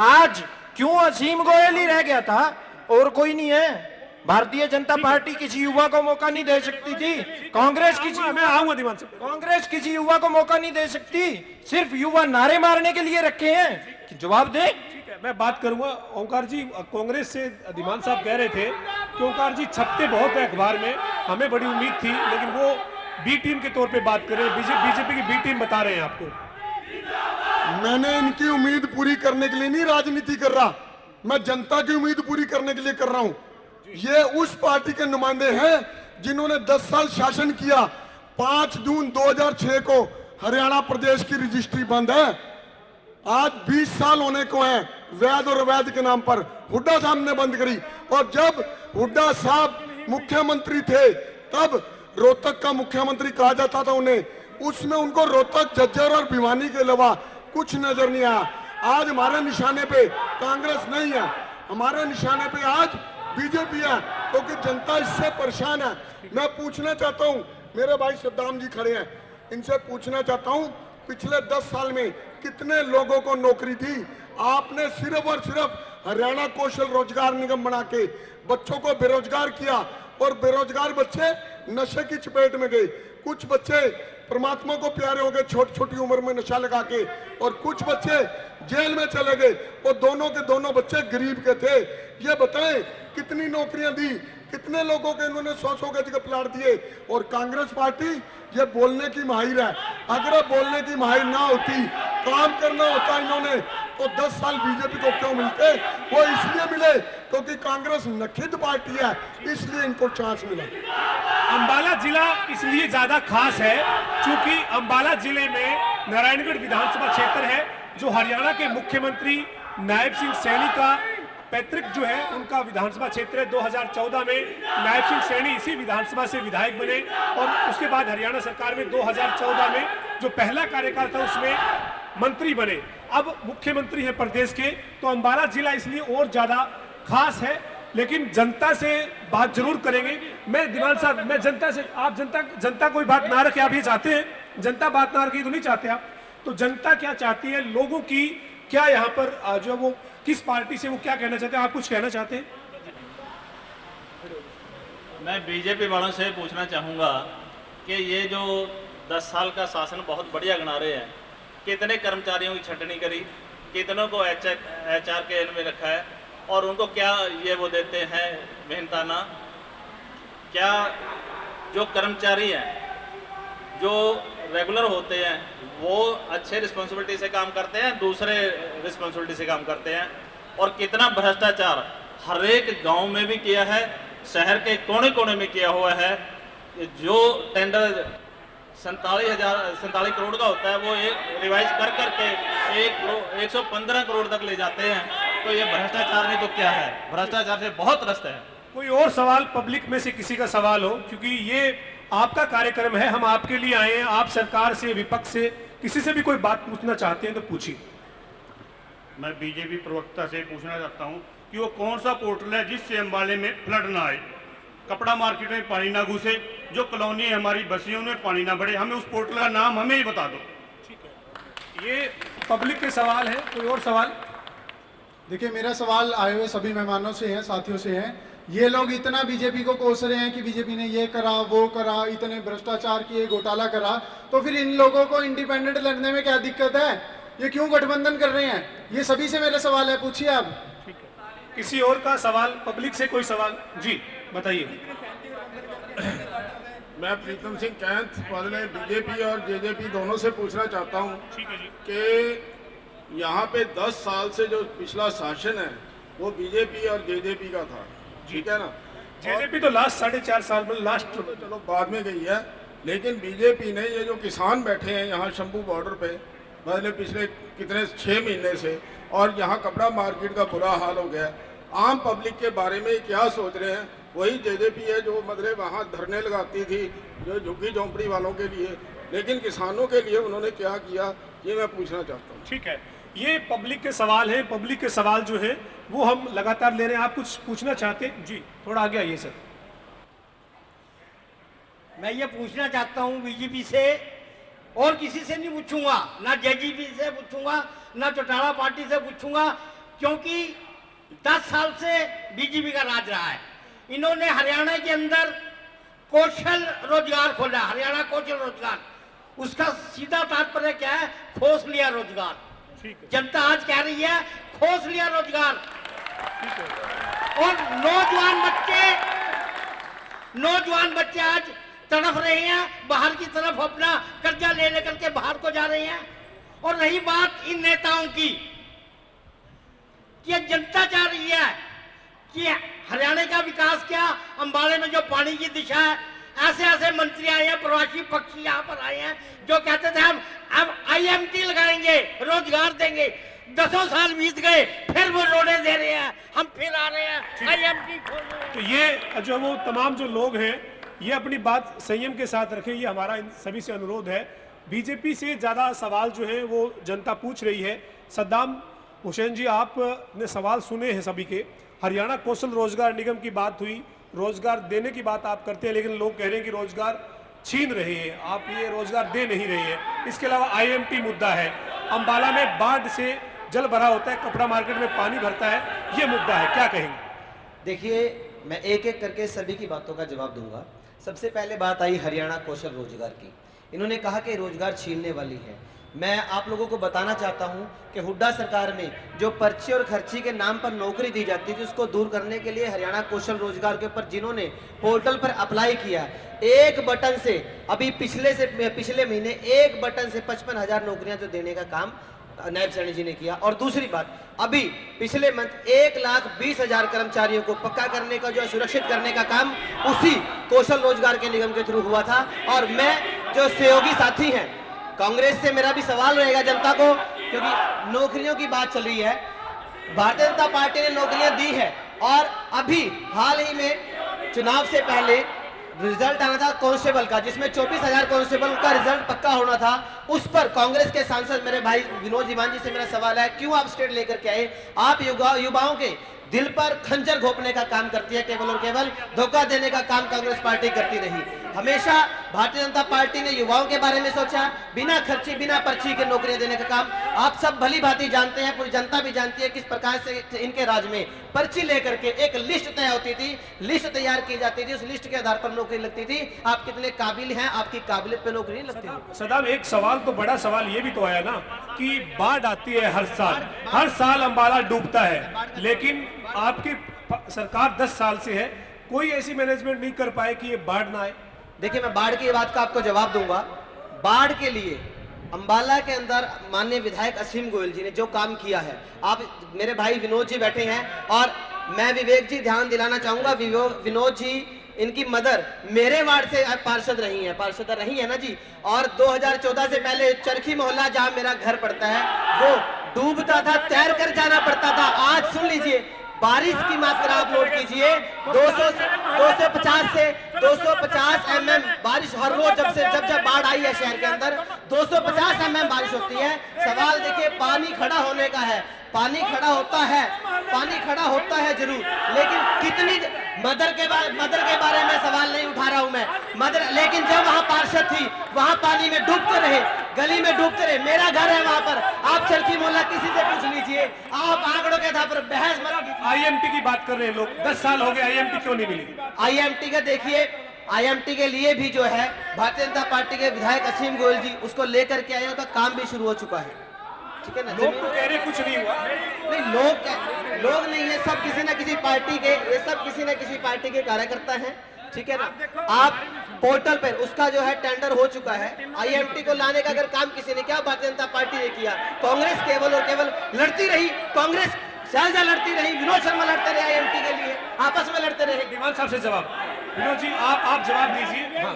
आज क्यों असीम गोयल ही रह गया था और कोई नहीं है? भारतीय जनता पार्टी किसी युवा को मौका नहीं दे सकती थी, कांग्रेस किसी युवा को मौका नहीं दे सकती, सिर्फ युवा नारे मारने के लिए रखे हैं। जवाब दे। ठीक है, मैं बात करूंगा। ओंकार जी, कांग्रेस से धीमान साहब कह रहे थे कि ओंकार जी छपते बहुत है अखबार में, हमें बड़ी उम्मीद थी, लेकिन वो बी टीम के तौर पे बात कर रहे हैं, बीजेपी की बी टीम बता रहे हैं आपको। मैंने इनकी उम्मीद पूरी करने के लिए नहीं राजनीति कर रहा, मैं जनता की उम्मीद पूरी करने के लिए कर रहा हूं। ये उस पार्टी के नुमाइंदे हैं जिन्होंने 10 साल शासन किया। 5 जून 2006 को हरियाणा प्रदेश की रजिस्ट्री बंद है। आज 20 साल होने को है वैध और अवैध के नाम पर। हुड्डा साहब ने बंद करी, और जब हुड्डा साहब मुख्यमंत्री थे तब रोहतक का मुख्यमंत्री कहा जाता था उन्हें, उसमें उनको रोहतक, झज्जर और भिवानी के अलावा कुछ नजर नहीं आया। आज हमारे निशाने पे कांग्रेस नहीं है, हमारे निशाने पे आज बीजेपी है, क्योंकि जनता इससे परेशान है। मैं पूछना चाहता हूं, मेरे भाई सद्दाम जी खड़े हैं, इनसे पूछना चाहता हूं, पिछले 10 साल में कितने लोगों को नौकरी दी? आपने सिर्फ और सिर्फ हरियाणा कौशल रोजगार निगम बना के बच्चों को बेरोजगार किया, और बेरोजगार बच्चे नशे की चपेट में गए। कुछ बच्चे परमात्मा को प्यारे हो गए छोटी छोटी उम्र में नशा लगा के, और कुछ बच्चे जेल में चले गए। वो दोनों के दोनों बच्चे गरीब के थे। ये बताएं कितनी नौकरियां दी, कितने लोगों के इन्होंने 100-100 गज के प्लाट दिए। और कांग्रेस पार्टी ये बोलने की माहिर है, अगर बोलने की माहिर ना होती, काम करना होता इन्होंने, तो 10 साल बीजेपी को क्यों मिलते? वो इसलिए मिले क्योंकि कांग्रेस नखिद पार्टी है, इसलिए इनको चांस मिला। अंबाला जिला इसलिए ज्यादा खास है क्योंकि अंबाला जिले में नारायणगढ़ विधानसभा क्षेत्र है, जो हरियाणा के मुख्यमंत्री नायब सिंह सैनी का पैतृक जो है उनका विधानसभा क्षेत्र है। 2014 में नायब सिंह सैनी इसी विधानसभा से विधायक बने, और उसके बाद हरियाणा सरकार में 2014 में जो पहला कार्यकाल था उसमें मंत्री बने। अब मुख्यमंत्री है प्रदेश के, तो अंबाला जिला इसलिए और ज्यादा खास है। लेकिन जनता से बात जरूर करेंगे। मैं दिवान साहब, मैं जनता से, आप जनता कोई बात ना रखे, आप ये चाहते हैं? जनता बात ना रखे तो नहीं चाहते आप? तो जनता क्या चाहती है, लोगों की क्या यहाँ पर जो वो किस पार्टी से वो क्या कहना चाहते हैं? आप कुछ कहना चाहते हैं? मैं बीजेपी वालों से पूछना चाहूँगा कि ये जो 10 साल का शासन बहुत बढ़िया गिना रहे हैं, कितने कर्मचारियों की छंटनी करी, कितनों को HR के एन में रखा है, और उनको क्या ये वो देते हैं मेहनताना? क्या जो कर्मचारी हैं जो रेगुलर होते हैं वो अच्छे रिस्पॉन्सिबिलिटी से काम करते हैं, दूसरे रिस्पॉन्सिबिलिटी से काम करते हैं? और कितना भ्रष्टाचार हर एक गांव में भी किया है, शहर के कोने कोने में किया हुआ है। जो टेंडर 47 करोड़ का होता है वो रिवाइज कर करके 115 करोड़ तक ले जाते हैं। तो ये भ्रष्टाचार नहीं तो क्या है? भ्रष्टाचार से बहुत ग्रस्त है। कोई और सवाल पब्लिक में से किसी का सवाल हो, क्योंकि ये आपका कार्यक्रम है, हम आपके लिए आए हैं। आप सरकार से, विपक्ष से, किसी से भी कोई बात पूछना चाहते हैं तो पूछिए। मैं बीजेपी प्रवक्ता से पूछना चाहता हूं कि वो कौन सा पोर्टल है जिससे अंबाले में फ्लड ना आए, कपड़ा मार्केट में पानी ना घुसे, जो कॉलोनी है हमारी बस्तियों में पानी ना बढ़े। हमें उस पोर्टल का नाम हमें ही बता दो। ठीक है, ये पब्लिक के सवाल है। कोई और सवाल? देखिए, मेरा सवाल आए हुए सभी मेहमानों से है, साथियों से है। ये लोग इतना बीजेपी को कोस रहे हैं कि बीजेपी ने ये करा, वो करा, इतने भ्रष्टाचार किए, घोटाला करा, तो फिर इन लोगों को इंडिपेंडेंट लड़ने में क्या दिक्कत है? ये क्यों गठबंधन कर रहे हैं? ये सभी से मेरा सवाल है, पूछिए आप। ठीक है, किसी और का सवाल पब्लिक से? कोई सवाल? जी बताइए। मैं प्रीतम सिंह कैंथ बदले बीजेपी और जेजेपी दोनों से पूछना चाहता हूं कि यहाँ पे 10 साल से जो पिछला शासन है वो बीजेपी और जेजेपी का था, ठीक है ना? जेजेपी तो लास्ट 4.5 साल में लास्ट चलो बाद में गई है, लेकिन बीजेपी ने ये जो किसान बैठे हैं यहाँ शंभू बॉर्डर पे बदले पिछले कितने 6 महीने से, और यहाँ कपड़ा मार्केट का बुरा हाल हो गया है। आम पब्लिक के बारे में क्या सोच रहे हैं? वही जेजेपी है जो मतलब वहाँ धरने लगाती थी जो झुग्गी झोंपड़ी वालों के लिए, लेकिन किसानों के लिए उन्होंने क्या किया, ये मैं पूछना चाहता हूँ। ठीक है, ये पब्लिक के सवाल हैं। पब्लिक के सवाल जो है वो हम लगातार ले रहे हैं। आप कुछ पूछना चाहते हैं? जी थोड़ा आगे आइए सर। मैं ये पूछना चाहता हूँ बीजेपी से, और किसी से नहीं पूछूंगा, ना जेजेपी से पूछूंगा, ना चौटाला पार्टी से पूछूंगा, क्योंकि 10 साल से बीजेपी का राज रहा है। इन्होंने हरियाणा के अंदर कौशल रोजगार खोला, हरियाणा कौशल रोजगार, उसका सीधा तात्पर्य क्या है? खोस लिया रोजगार। जनता आज कह रही है खोस लिया रोजगार। और नौजवान बच्चे आज तड़फ रहे हैं, बाहर की तरफ अपना कर्जा ले लेकर के बाहर को जा रहे हैं। और रही बात इन नेताओं की, कि जनता चाह रही है कि हरियाणा का विकास क्या, अंबाले में जो पानी की दिशा है, ऐसे ऐसे मंत्री आए हैं, प्रवासी पक्षी यहाँ पर आए हैं जो कहते थे हम आईएमटी लगाएंगे, रोजगार देंगे। 10 साल बीत गए, फिर वो रोडें दे रहे हैं, हम फिर आ रहे हैं आईएमटी खोल रहे हैं। तो ये जो वो तमाम जो लोग हैं ये अपनी बात संयम के साथ रखें, ये हमारा इन सभी से अनुरोध है। बीजेपी से ज़्यादा सवाल जो है वो जनता पूछ रही है। सद्दाम हुसैन जी, आपने सवाल सुने हैं सभी के। हरियाणा कौशल रोजगार निगम की बात हुई, रोजगार देने की बात आप करते हैं, लेकिन लोग कह रहे हैं कि रोजगार छीन रहे हैं, आप ये रोजगार दे नहीं रहे हैं। इसके अलावा आईएमटी मुद्दा है, अंबाला में बाढ़ से जल भरा होता है, कपड़ा मार्केट में पानी भरता है, ये मुद्दा है, क्या कहेंगे? देखिए, मैं एक एक करके सभी की बातों का जवाब दूंगा। सबसे पहले बात आई हरियाणा कौशल रोजगार की। इन्होंने कहा कि रोजगार छीनने वाली है। मैं आप लोगों को बताना चाहता हूं कि हुड्डा सरकार में जो पर्ची और खर्ची के नाम पर नौकरी दी जाती थी, उसको दूर करने के लिए हरियाणा कौशल रोजगार के ऊपर जिन्होंने पोर्टल पर अप्लाई किया, एक बटन से अभी पिछले महीने एक बटन से 55,000 नौकरियां जो देने का काम नायब सैनी जी ने किया। और दूसरी बात, अभी पिछले मंथ 1,20,000 कर्मचारियों को पक्का करने का, जो सुरक्षित करने का काम उसी कौशल रोजगार के निगम के थ्रू हुआ था। और मैं जो सहयोगी साथी हैं कांग्रेस से, मेरा भी सवाल रहेगा जनता को, क्योंकि नौकरियों की बात चल रही है। भारतीय जनता पार्टी ने नौकरियां दी है और अभी हाल ही में चुनाव से पहले रिजल्ट आना था कांस्टेबल का, जिसमें 24,000 कांस्टेबल का रिजल्ट पक्का होना था। उस पर कांग्रेस के सांसद मेरे भाई विनोद जीवान जी से मेरा सवाल है, क्यों आप स्टेट लेकर के आए? आप युवाओं के दिल पर खंजर घोंपने का काम करती है, केवल और केवल धोखा देने का काम कांग्रेस पार्टी करती रही। हमेशा भारतीय जनता पार्टी ने युवाओं के बारे में सोचा, बिना खर्ची बिना पर्ची के नौकरियां देने का काम। आप सब भली भांति जानते हैं, पूरी जनता भी जानती है किस प्रकार से इनके राज में पर्ची लेकर के एक लिस्ट तय होती थी, लिस्ट तैयार की जाती थी, उस लिस्ट के आधार पर नौकरी लगती थी। आप कितने काबिल हैं, आपकी काबिलियत पे नौकरी नहीं लगती। सदाम, एक सवाल तो बड़ा सवाल ये भी तो आया ना कि बाढ़ आती है हर साल अंबाला डूबता है, लेकिन आपकी सरकार 10 साल से है, कोई ऐसी मैनेजमेंट नहीं कर पाए कि ये बाढ़ ना आए। देखिए, मैं बाढ़ की बात का आपको जवाब दूंगा। बाढ़ के लिए अंबाला के अंदर माननीय विधायक असीम गोयल जी ने जो काम किया है, आप मेरे भाई विनोद जी बैठे हैं और मैं विवेक जी ध्यान दिलाना चाहूंगा, विनोद जी इनकी मदर मेरे वार्ड से पार्षद रही है ना जी। और 2014 से पहले चरखी मोहल्ला जहां मेरा घर पड़ता है वो डूबता था, तैर कर जाना पड़ता था। आज सुन लीजिए, बारिश की मात्रा आप नोट कीजिए, 250 से 250 mm बारिश हर रोज जब बाढ़ आई है शहर के अंदर 250 mm बारिश होती है। सवाल देखिए, पानी खड़ा होने का है, पानी खड़ा होता है जरूर, लेकिन कितनी मदर के बारे में सवाल नहीं उठा रहा हूं मैं, मदर, लेकिन जब वहां पार्षद थी वहां पानी में डूबते रहे, गली में डूबते रहे। मेरा घर है वहां पर, आप चरखी मोहल्ला किसी से पूछ लीजिए, आप आंकड़ों के आधार पर बहस मत कीजिए। आईएमटी की बात कर रहे हैं लोग, 10 साल हो गए, आईएमटी क्यों नहीं मिली? आईएमटी का देखिए, आईएमटी के लिए भी जो है भारतीय जनता पार्टी के विधायक असीम गोयल जी उसको लेकर के आए, उसका काम भी शुरू हो चुका है, ठीक है ना। लोग तो कह रहे कुछ नहीं हुआ। नहीं, लोग नहीं है, सब किसी न किसी पार्टी के, ये सब किसी न किसी पार्टी के कार्यकर्ता हैं, ठीक है ना। आप पोर्टल पर उसका जो है टेंडर हो चुका है। आईएमटी को लाने का अगर काम किसी ने किया, भारतीय जनता पार्टी ने किया। कांग्रेस केवल और केवल लड़ती रही, कांग्रेस शैलजा लड़ती रही, विनोद शर्मा लड़ते रहे आईएमटी के लिए, आपस में लड़ते रहे। दीवान साहब से जवाब, विनोद जी आप जवाब दीजिए। हाँ।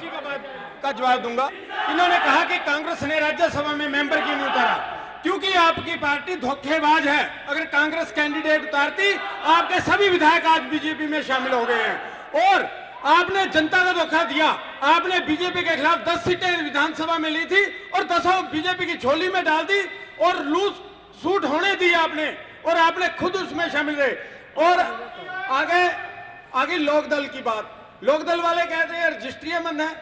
का जवाब दूंगा। इन्होंने कहा कि कांग्रेस ने राज्यसभा में मेंबर क्यों नहीं उतारा, क्योंकि आपकी पार्टी धोखेबाज है। अगर कांग्रेस कैंडिडेट उतारती, आपके सभी विधायक आज बीजेपी में शामिल हो गए हैं और आपने जनता का धोखा दिया। आपने बीजेपी के खिलाफ 10 सीटें विधानसभा में ली थी और 10 बीजेपी की झोली में डाल दी और लूज सूट होने दी आपने, और आपने खुद उसमें शामिल रहे। और आगे लोकदल की बात, लोकदल वाले कहते हैं रजिस्ट्रियां बंद है।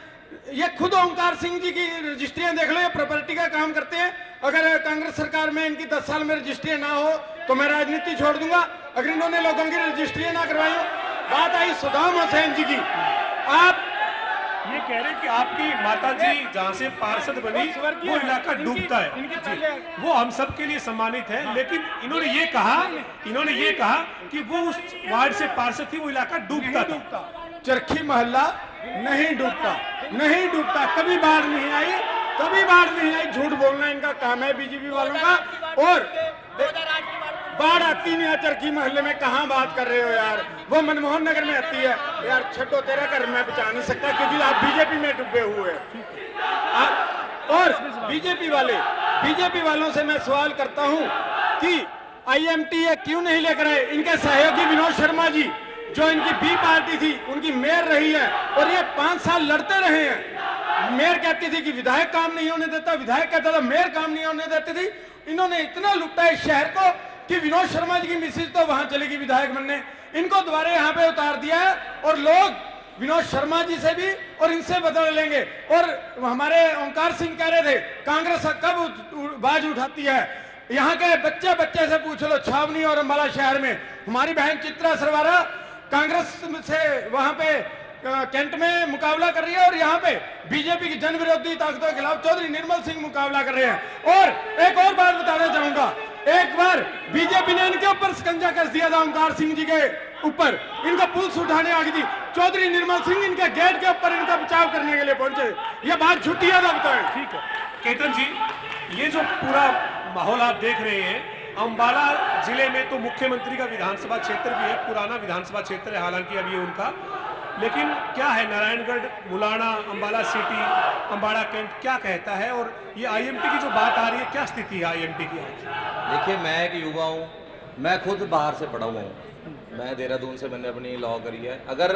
ये खुद ओमकार सिंह जी की रजिस्ट्रियां देख लो, ये प्रॉपर्टी का काम करते हैं। अगर कांग्रेस सरकार में इनकी 10 साल में रजिस्ट्रियां ना हो तो मैं राजनीति छोड़ दूंगा, अगर इन्होंने लोगों की रजिस्ट्रियां ना करवाई हो। बात आई सद्दाम हुसैन जी की, आप ये कह रहे हैं कि आपकी माताजी जहां से पार्षद बनी वो इलाका डूबता है, वो हम सब के लिए सम्मानित है, लेकिन इन्होंने ये कहा कि वो उस वार्ड से पार्षद थी, वो इलाका डूबता था। चरखी मोहल्ला नहीं डूबता, कभी बाढ़ नहीं आई, झूठ बोलना इनका काम है बीजेपी वालों का। और बाढ़ आती नहीं है चरखी मोहल्ले में, कहां बात कर रहे हो यार, वो मनमोहन नगर में आती है यार। छठो तेरा घर मैं बचा नहीं सकता क्योंकि आप बीजेपी में डूबे हुए हैं। और बीजेपी वाले बीजेपी वालों से मैं सवाल करता हूं कि आईएमटी ये क्यों नहीं लेकर आए? इनके सहयोगी विनोद शर्मा जी जो इनकी बी पार्टी थी उनकी मेयर रही है और ये 5 साल लड़ते रहे हैं। मेयर कहती थी कि विधायक काम नहीं होने देता, विधायक कहता था मेयर काम नहीं होने देती थी। इन्होंने इतना लुटा इस शहर को कि विनोद शर्मा जी की मिसेज तो वहां चलेगी विधायक बनने, इनको दोबारा यहाँ पे उतार दिया है और लोग विनोद शर्मा जी से भी और इनसे बदल लेंगे। और हमारे ओंकार सिंह कह रहे थे कांग्रेस कब बाज उठाती है, यहाँ के बच्चे बच्चे से पूछ लो। छावनी और अम्बाला शहर में हमारी बहन चित्रा सरवारा कांग्रेस से वहां पे कैंट में मुकाबला कर रही है और यहाँ पे बीजेपी की जन विरोधी ताकतों के खिलाफ चौधरी निर्मल सिंह मुकाबला कर रहे हैं। और एक और बात बताना चाहूंगा, एक बार बीजेपी ने इनके ऊपर शिकंजा कस दिया था, ओंकार सिंह जी के ऊपर इनका पुलिस उठाने आ गई थी। चौधरी निर्मल सिंह इनके गेट के ऊपर इनका बचाव करने के लिए पहुंचे। ये बात झूठी है ना, बताएं। ठीक है केतन जी, ये जो पूरा माहौल आप देख रहे हैं, अंबाला जिले में तो मुख्यमंत्री का विधानसभा क्षेत्र भी है, पुराना विधानसभा क्षेत्र है हालांकि अभी उनका, लेकिन क्या है नारायणगढ़, मुलाना, अंबाला सिटी, अंबाला कैंट क्या कहता है? और ये आईएमटी की जो बात आ रही है, क्या स्थिति है आईएमटी की? देखिए, मैं एक युवा हूँ, मैं खुद बाहर से पढ़ा हुआ हूँ, मैं देहरादून से मैंने अपनी लॉ करी है। अगर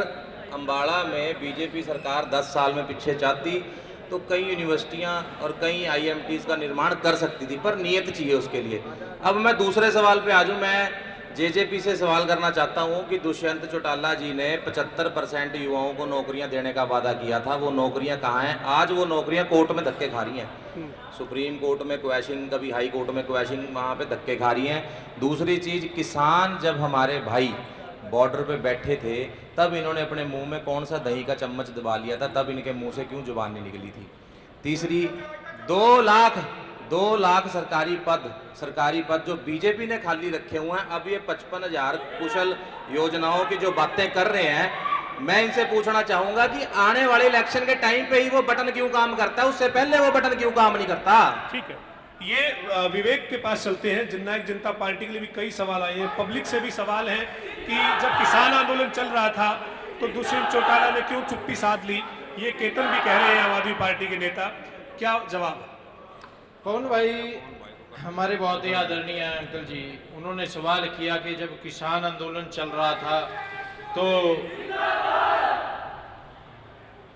अंबाला में बीजेपी सरकार 10 साल में पीछे चाहती तो कई यूनिवर्सिटियां और कई आईएमटीज़ का निर्माण कर सकती थी, पर नियत चाहिए उसके लिए। अब मैं दूसरे सवाल पे आ जाऊँ, मैं जेजेपी से सवाल करना चाहता हूँ कि दुष्यंत चौटाला जी ने 75% युवाओं को नौकरियां देने का वादा किया था, वो नौकरियां कहाँ हैं? आज वो नौकरियां कोर्ट में धक्के खा रही हैं, सुप्रीम कोर्ट में क्वैशिंग, कभी हाई कोर्ट में क्वैशिंग, वहाँ पे धक्के खा रही हैं। दूसरी चीज़, किसान जब हमारे भाई बॉर्डर पे बैठे थे तब इन्होंने अपने मुंह में कौन सा दही का चम्मच दबा लिया था, तब इनके मुंह से क्यों जुबान नहीं निकली थी? तीसरी, 2 लाख सरकारी पद जो बीजेपी ने खाली रखे हुए हैं, अब ये 55,000 कुशल योजनाओं की जो बातें कर रहे हैं, मैं इनसे पूछना चाहूंगा कि आने वाले इलेक्शन के टाइम पे ही वो बटन क्यों काम करता है, उससे पहले वो बटन क्यों काम नहीं करता? ठीक है, ये विवेक के पास चलते हैं। जननायक जनता पार्टी के लिए भी कई सवाल आए हैं, पब्लिक से भी सवाल है कि जब किसान आंदोलन चल रहा था तो दुष्यंत चौटाला ने क्यों चुप्पी साध ली? ये केतन भी कह रहे हैं, आम आदमी पार्टी के नेता, क्या जवाब? कौन भाई हमारे बहुत ही आदरणीय अंकल जी, उन्होंने सवाल किया कि जब किसान आंदोलन चल रहा था तो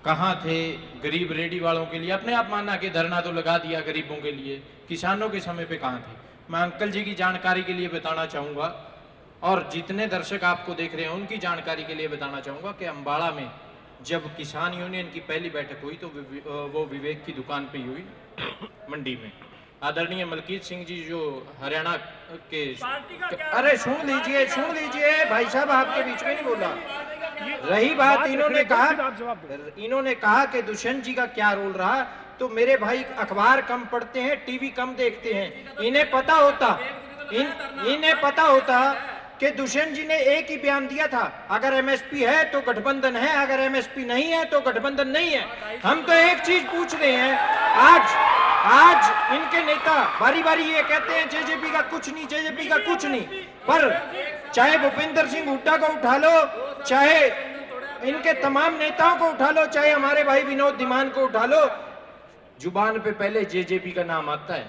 कहाँ थे गरीब रेडी वालों के लिए? अपने आप माना कि धरना तो लगा दिया गरीबों के लिए, किसानों के समय पे कहाँ थे? मैं अंकल जी की जानकारी के लिए बताना चाहूँगा और जितने दर्शक आपको देख रहे हैं उनकी जानकारी के लिए बताना चाहूँगा कि अंबाला में जब किसान यूनियन की पहली बैठक हुई तो वो विवेक की दुकान पे ही हुई, मंडी में। आदरणीय मलकीत सिंह जी जो हरियाणा के, अरे सुन लीजिए भाई साहब, आपके बीच में नहीं बोला। रही बात, इन्होंने कहा कि दुष्यंत जी का क्या रोल रहा, तो मेरे भाई अखबार कम पढ़ते हैं, टीवी कम देखते हैं, इन्हें पता होता कि दुष्यंत जी ने एक ही बयान दिया था, अगर एमएसपी है तो गठबंधन है, अगर एमएसपी नहीं है तो गठबंधन नहीं है। हम तो एक चीज पूछ रहे हैं, आज इनके नेता बारी बारी ये कहते हैं जेजेपी का कुछ नहीं, पर चाहे भूपेंद्र सिंह हुड्डा को उठा लो, चाहे इनके तमाम नेताओं को उठा लो, चाहे हमारे भाई विनोद धीमान को उठा लो, जुबान पे पहले जेजेपी का नाम आता है,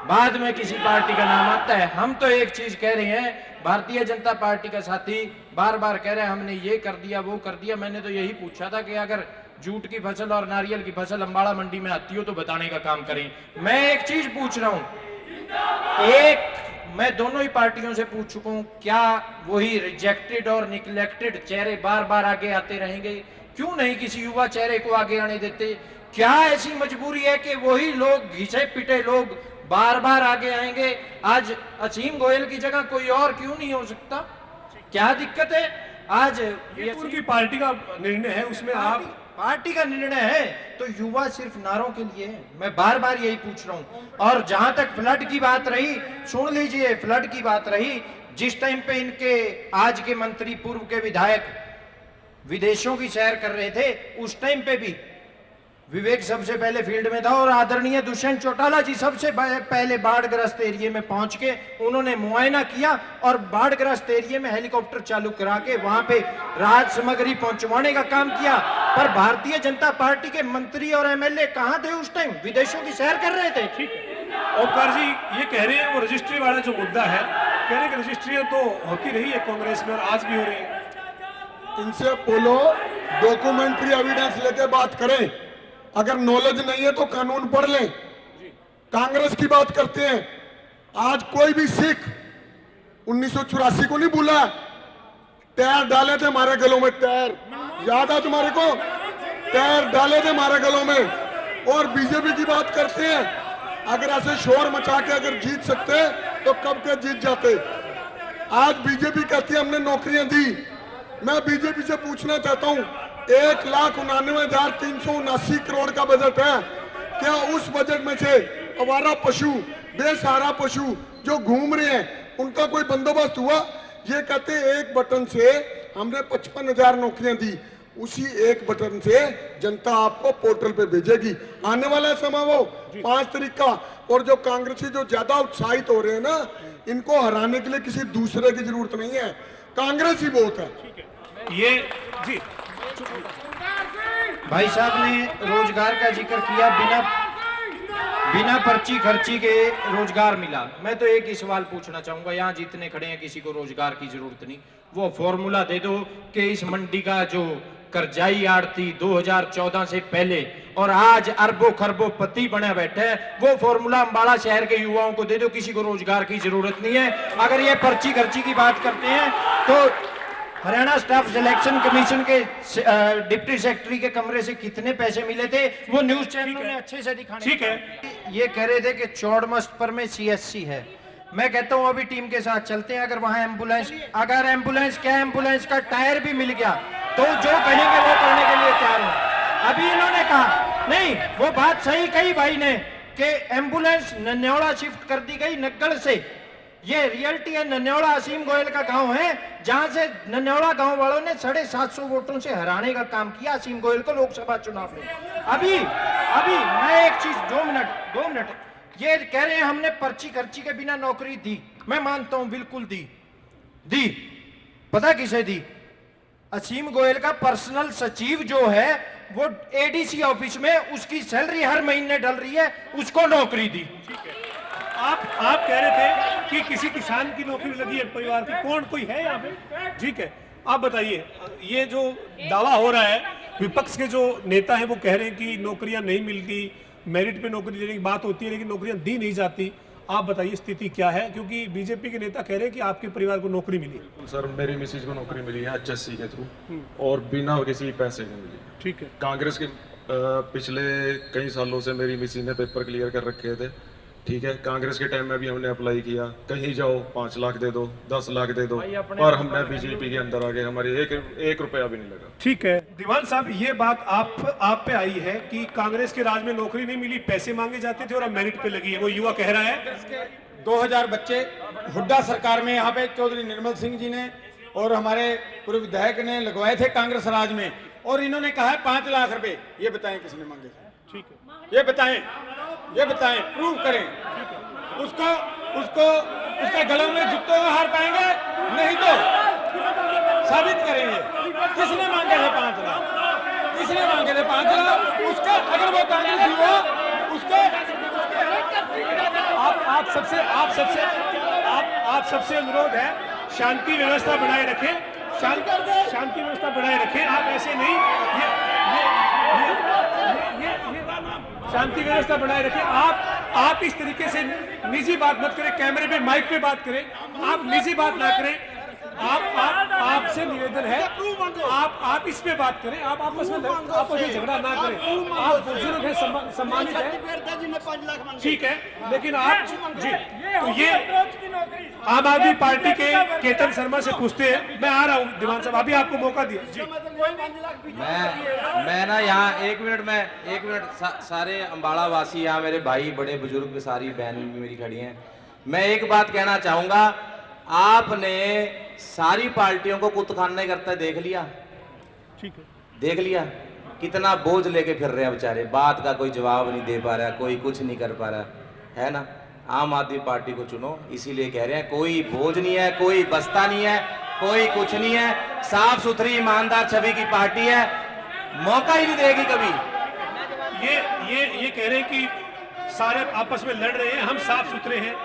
बाद में किसी पार्टी का नाम आता है। हम तो एक चीज कह रहे हैं, भारतीय जनता पार्टी का साथी बार बार कह रहे हैं हमने ये कर दिया वो कर दिया। मैंने तो यही पूछा था कि अगर जूट की फसल और नारियल की फसल अंबाला मंडी में आती हो तो बताने का काम करें। मैं एक चीज पूछ रहा हूं, मैं दोनों ही पार्टियों से पूछ चुका हूं, क्या वही रिजेक्टेड और निग्लेक्टेड चेहरे बार बार आगे आते रहेंगे? क्यों नहीं किसी युवा चेहरे को आगे आने देते? क्या ऐसी मजबूरी है कि वही लोग, घिसे पिटे लोग बार बार आगे आएंगे? आज असीम गोयल की जगह कोई और क्यों नहीं हो सकता? क्या दिक्कत है? आज ये उनकी पार्टी का निर्णय है, उसमें आप पार्टी का निर्णय है तो युवा सिर्फ नारों के लिए है। मैं बार बार यही पूछ रहा हूं। और जहां तक फ्लड की बात रही, सुन लीजिए, फ्लड की बात रही, जिस टाइम पे इनके आज के मंत्री, पूर्व के विधायक विदेशों की सैर कर रहे थे, उस टाइम पे भी विवेक सबसे पहले फील्ड में था और आदरणीय दुष्यंत चौटाला जी सबसे पहले बाढ़ग्रस्त एरिया में पहुंच के उन्होंने मुआयना किया और बाढ़ग्रस्त एरिया में हेलीकॉप्टर चालू करा के वहां पे राहत सामग्री पहुंचवाने का काम किया। पर भारतीय जनता पार्टी के मंत्री और एमएलए कहां थे उस टाइम? विदेशों की सैर कर रहे थे। ओमकार जी ये कह रहे हैं वो रजिस्ट्री वाला जो मुद्दा है, कह रहे हैं कि रजिस्ट्रियां तो होती रही है कांग्रेस में और आज भी हो रही है। इनसे बोलो डॉक्यूमेंट्री एविडेंस लेके बात करें, अगर नॉलेज नहीं है तो कानून पढ़ लें। कांग्रेस की बात करते हैं, आज कोई भी सिख 1984 को नहीं भूला, टायर डाले थे हमारे गलों में, टायर याद है तुम्हारे को, टायर डाले थे हमारे गलों में। और बीजेपी की बात करते हैं, अगर ऐसे शोर मचा के अगर जीत सकते तो कब के जीत जाते। आज बीजेपी कहती है हमने नौकरियां दी। मैं बीजेपी से पूछना चाहता हूं, 1,99,379 करोड़ का बजट है, क्या उस बजट में से आवारा पशु, बेसहारा पशु जो घूम रहे हैं उनका कोई बंदोबस्त हुआ? ये कहते एक बटन से हमने 55,000 नौकरियां दी, उसी एक बटन से जनता आपको पोर्टल पे भेजेगी। आने वाला समय वो 5 तारीख का। और जो कांग्रेसी जो ज्यादा उत्साहित हो रहे हैं ना, इनको हराने के लिए किसी दूसरे की जरूरत नहीं है, कांग्रेस ही बहुत है। ये जी भाई साहब ने रोजगार का जिक्र किया, बिना पर्ची खर्ची के रोजगार मिला। मैं तो एक ही सवाल पूछना चाहूंगा, यहाँ जितने खड़े हैं किसी को रोजगार की जरूरत नहीं, वो फॉर्मूला दे दो कि इस मंडी का जो करजाई आड़ती 2014 से पहले और आज अरबों खरबों पति बने बैठे हैं, वो फॉर्मूला अम्बाला शहर के युवाओं को दे दो, किसी को रोजगार की जरूरत नहीं है। अगर ये पर्ची खर्ची की बात करते हैं तो हरियाणा स्टाफ सिलेक्शन कमीशन के डिप्टी सेक्रेटरी के कमरे से कितने पैसे मिले थे, वो न्यूज चैनलों ने अच्छे से दिखाने। ठीक है, ये कह रहे थे कि चौड़मस्त पर में CSC है। मैं कहता हूं अभी टीम के साथ चलते हैं, अगर वहां एम्बुलेंस का टायर भी मिल गया तो जो कहेंगे वो करने के लिए तैयार हूं। अभी इन्होंने कहा नहीं, वो बात सही कही भाई ने कि एम्बुलेंस नन्यौड़ा शिफ्ट कर दी गई नग्गड़ से। ये रियलिटी है, नन्यौड़ा असीम गोयल का गांव है, जहां से नन्यौड़ा गांव वालों ने 750 वोटों से हराने का काम किया असीम गोयल को लोकसभा चुनाव में। अभी मैं एक चीज 2 मिनट, ये कह रहे हैं हमने पर्ची खर्ची के बिना नौकरी दी। मैं मानता हूं बिल्कुल दी। पता किसे दी? असीम गोयल का पर्सनल सचिव जो है वो ADC ऑफिस में, उसकी सैलरी हर महीने डल रही है, उसको नौकरी दी। आप कह रहे थे कि किसी किसान की नौकरी लगी है परिवार की, कौन कोई है यहाँ पे? ठीक है, आप बताइए, ये जो दावा हो रहा है, विपक्ष के जो नेता हैं वो कह रहे हैं कि नौकरियां नहीं मिलती, मेरिट पे नौकरी देने की बात होती है लेकिन नौकरियां दी नहीं जाती। आप बताइए स्थिति क्या है, क्योंकि बीजेपी के नेता कह रहे हैं कि आपके परिवार को नौकरी मिली। सर मेरी मिसेज को नौकरी मिली है HSC के थ्रू और बिना किसी पैसे के मिली। ठीक है, कांग्रेस के पिछले कई सालों से मेरी मिसेज ने पेपर क्लियर कर रखे थे। ठीक है, कांग्रेस के टाइम में भी हमने अप्लाई किया, कहीं जाओ 5 लाख दे दो, 10 लाख दे दो, और हमने बीजेपी के अंदर आ गए, हमारी एक रुपया भी नहीं लगा। ठीक है, दीवान साहब ये बात आप पे आई है कि कांग्रेस के राज में नौकरी नहीं मिली, पैसे मांगे जाते थे और अब मेरिट पे लगी है, वो युवा कह रहा है। 2000 बच्चे हुड्डा सरकार में यहाँ पे चौधरी निर्मल सिंह जी ने और हमारे पूर्व विधायक ने लगवाए थे कांग्रेस राज में, और इन्होंने कहा है 5 लाख रुपए। ये बताएं किसने मांगे थे? ठीक है, ये बताएं, प्रूव करें। उसके गलों में जूतों का हार पाएंगे, नहीं तो साबित करेंगे किसने मांगे थे 5 लाख, किसने मांगे थे 5 लाख। उसके अगर वो कांग्रेस हुआ उसके आप सबसे अनुरोध है शांति व्यवस्था बनाए रखें, शांति व्यवस्था बनाए रखें। आप ऐसे नहीं, शांति व्यवस्था बनाए रखें। आप इस तरीके से निजी बात मत करें, कैमरे पे माइक पे बात करें, आप निजी बात ना करें। आपसे निवेदन है, आप इस पे बात करें, आप आपस में झगड़ा ना करें। आप बुजुर्ग हैं, सम्मानित है, ठीक है, लेकिन आप जी तो ये आम आदमी पार्टी के केतन शर्मा से पूछते हैं। मैं आ रहा हूँ दीवान साहब, अभी आपको मौका दिया जी। मैं ना यहाँ एक मिनट सारे अम्बाड़ा वासी, यहाँ मेरे भाई बड़े बुजुर्ग सारी बहन भी मेरी खड़ी हैं। मैं एक बात कहना चाहूंगा, आपने सारी पार्टियों को कुत्तखाना करता देख लिया, ठीक है, देख लिया कितना बोझ लेके फिर रहे हैं बेचारे, बात का कोई जवाब नहीं दे पा रहा, कोई कुछ नहीं कर पा रहा है ना। आम आदमी पार्टी को चुनो, इसीलिए कह रहे हैं कोई बोझ नहीं है, कोई बस्ता नहीं है, कोई कुछ नहीं है, साफ सुथरी ईमानदार छवि की पार्टी है, मौका ही नहीं देगी कभी। ये कह रहे हैं कि सारे आपस में लड़ रहे हैं, हम साफ सुथरे हैं।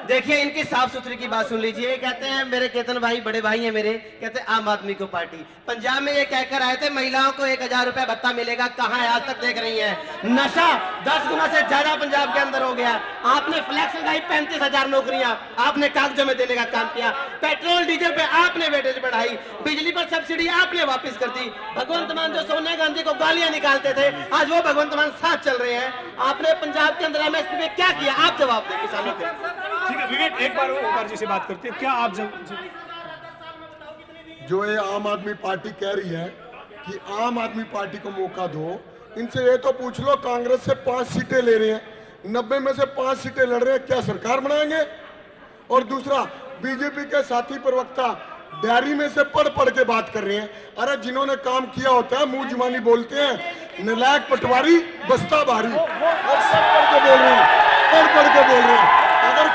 देखिए इनकी साफ सुथरी की बात सुन लीजिए। कहते हैं मेरे केतन भाई बड़े भाई हैं मेरे, कहते हैं आम आदमी को पार्टी। पंजाब में ये कहकर आए थे महिलाओं को 1000 रुपए भत्ता मिलेगा, कहां है आज तक देख रही हैं। नशा 10 गुना से ज्यादा पंजाब के अंदर हो गया। आपने फ्लैक्स लगाई 35,000 नौकरियां आपने कागजों में देने का काम किया। पेट्रोल डीजल पे आपने वेटेज बढ़ाई, बिजली पर सब्सिडी आपने वापस कर दी। भगवंत मान जो सोनिया गांधी को गालियां निकालते थे, आज वो भगवंत मान साथ चल रहे हैं। आपने पंजाब के अंदर एमएसपी में क्या किया, आप जवाब दें किसानों को। ठीक है विवेक, एक बार ओमकार जी से बात करते हैं। क्या आप जो ये आम आदमी पार्टी कह रही है कि आम आदमी पार्टी को मौका दो, इनसे ये तो पूछ लो कांग्रेस से 5 सीटें ले रहे हैं, 90 में से 5 सीटें लड़ रहे हैं, क्या सरकार बनाएंगे? और दूसरा, बीजेपी के साथी प्रवक्ता डायरी में से पढ़ पढ़ के बात कर रहे हैं। अरे जिन्होंने काम किया होता है मुंह जुबानी बोलते हैं, नलायक पटवारी बस्ता भारी, और सब पढ़ के बोल रहे हैं, पढ़ पढ़ के बोल रहे हैं। अगर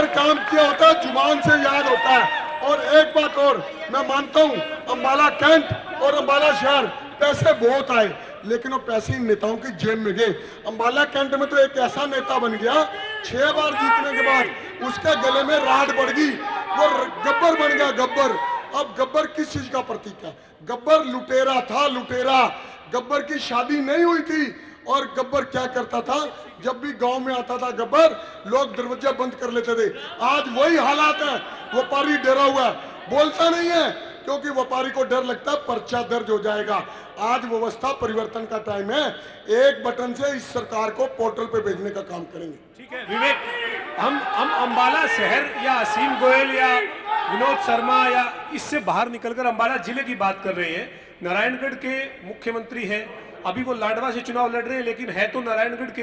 काम किया होता है जुबान से याद होता है। और एक बात और, मैं मानता हूं अंबाला कैंट और अंबाला शहर पैसे बहुत आए, लेकिन वो पैसे इन नेताओं की जेब में गए। अंबाला कैंट में तो एक ऐसा नेता बन गया 6 बार जीतने के बाद उसके गले में राड बढ़ गई, वो गब्बर बन गया गब्बर। अब गब्बर किस चीज का प्रतीक है? गब्बर लुटेरा था, लुटेरा। गब्बर की शादी नहीं हुई थी। और गब्बर क्या करता था, जब भी गांव में आता था गब्बर, लोग दरवाजा बंद कर लेते थे। आज वही हालात है, व्यापारी डरा हुआ है, बोलता नहीं है, क्योंकि व्यापारी को डर लगता है पर्चा दर्ज हो जाएगा। आज व्यवस्था परिवर्तन का टाइम है, एक बटन से इस सरकार को पोर्टल पे भेजने का काम करेंगे। ठीक है विवेक, हम अंबाला शहर या असीम गोयल या विनोद शर्मा या इससे बाहर निकलकर अंबाला जिले की बात कर रहे हैं। नारायणगढ़ के मुख्यमंत्री हैं, अभी वो लाडवा से चुनाव लड़ रहे हैं, लेकिन है तो नारायणगढ़ के।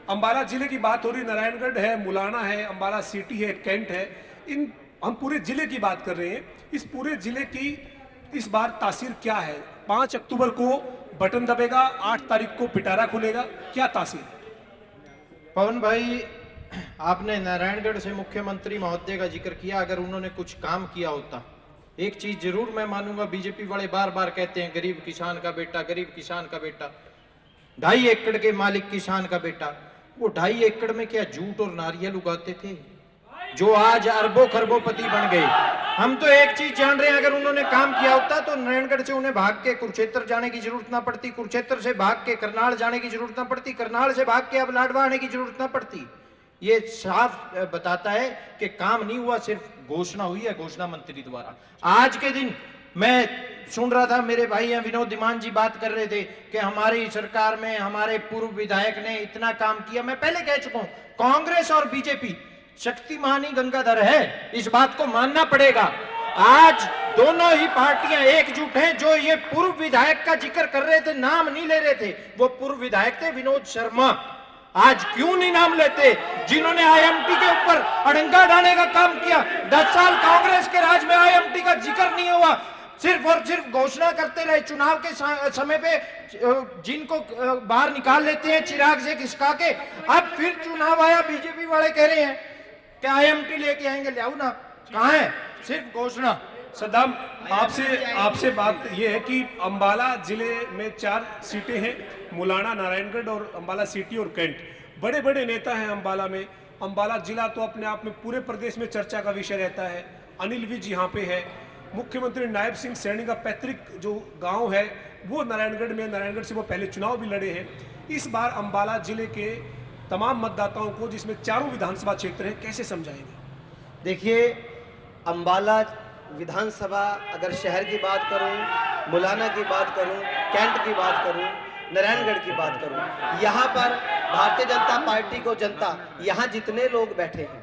अंबाला जिले की बात हो रही, नारायणगढ़ है, मुलाना है, अंबाला सिटी है, कैंट है, इन हम पूरे जिले की बात कर रहे हैं। इस पूरे जिले की इस बार तासीर क्या है? 5 अक्टूबर को बटन दबेगा, 8 तारीख को पिटारा खुलेगा, क्या तासीर? पवन भाई, आपने नारायणगढ़ से मुख्यमंत्री महोदय का जिक्र किया। अगर उन्होंने कुछ काम किया होता, एक चीज जरूर मैं मानूंगा, बीजेपी वाले बार बार कहते हैं गरीब किसान का बेटा, गरीब किसान का बेटा, 2.5 एकड़ के मालिक किसान का बेटा। वो 2.5 एकड़ में क्या जूट और नारियल उगाते थे, जो आज अरबों खरबोपति बन गए? हम तो एक चीज जान रहे हैं, अगर उन्होंने काम किया होता तो नारायणगढ़ से उन्हें भाग के कुरुक्षेत्र जाने की जरूरत ना पड़ती, कुरुक्षेत्र से भाग के करनाल जाने की जरूरत ना पड़ती, करनाल से भाग के अब लाडवा आने की जरूरत ना पड़ती। ये साफ बताता है कि काम नहीं हुआ, सिर्फ घोषणा हुई है घोषणा मंत्री द्वारा। आज के दिन मैं सुन रहा था, मेरे भाई हैं विनोद दिमान जी बात कर रहे थे कि हमारी सरकार में हमारे पूर्व विधायक ने इतना काम किया। मैं पहले कह चुका हूं, कांग्रेस और बीजेपी शक्तिमान ही गंगाधर है, इस बात को मानना पड़ेगा। आज दोनों ही पार्टियां एकजुट हैं। जो ये पूर्व विधायक का जिक्र कर रहे थे, नाम नहीं ले रहे थे, वो पूर्व विधायक थे विनोद शर्मा। आज क्यों नहीं नाम लेते, जिन्होंने आईएमटी के ऊपर अड़ंगा डालने का काम किया? 10 साल कांग्रेस के राज में आईएमटी का जिक्र नहीं हुआ, सिर्फ और सिर्फ घोषणा करते रहे। चुनाव के समय पे जिनको बाहर निकाल लेते हैं चिराग से खिसका के, अब फिर चुनाव आया, बीजेपी वाले कह रहे हैं कि आईएमटी लेके आएंगे, ले आओ ना, कहां है? सिर्फ घोषणा। सद्दाम, आपसे बात यह है कि अंबाला जिले में 4 सीटें हैं, मुलाना, नारायणगढ़ और अंबाला सिटी और कैंट। बड़े बड़े नेता हैं अंबाला में। अंबाला जिला तो अपने आप में पूरे प्रदेश में चर्चा का विषय रहता है। अनिल विज यहाँ पे है, मुख्यमंत्री नायब सिंह सैनी का पैतृक जो गांव है वो नारायणगढ़ में, नारायणगढ़ से वो पहले चुनाव भी लड़े हैं। इस बार अंबाला जिले के तमाम मतदाताओं को, जिसमें 4 विधानसभा क्षेत्र हैं, कैसे समझाएंगे? देखिए, अंबाला विधानसभा, अगर शहर की बात करूं, मुलाना की बात करूं, कैंट की बात करूं, नारायणगढ़ की बात करूं, यहाँ पर भारतीय जनता पार्टी को जनता, यहाँ जितने लोग बैठे हैं,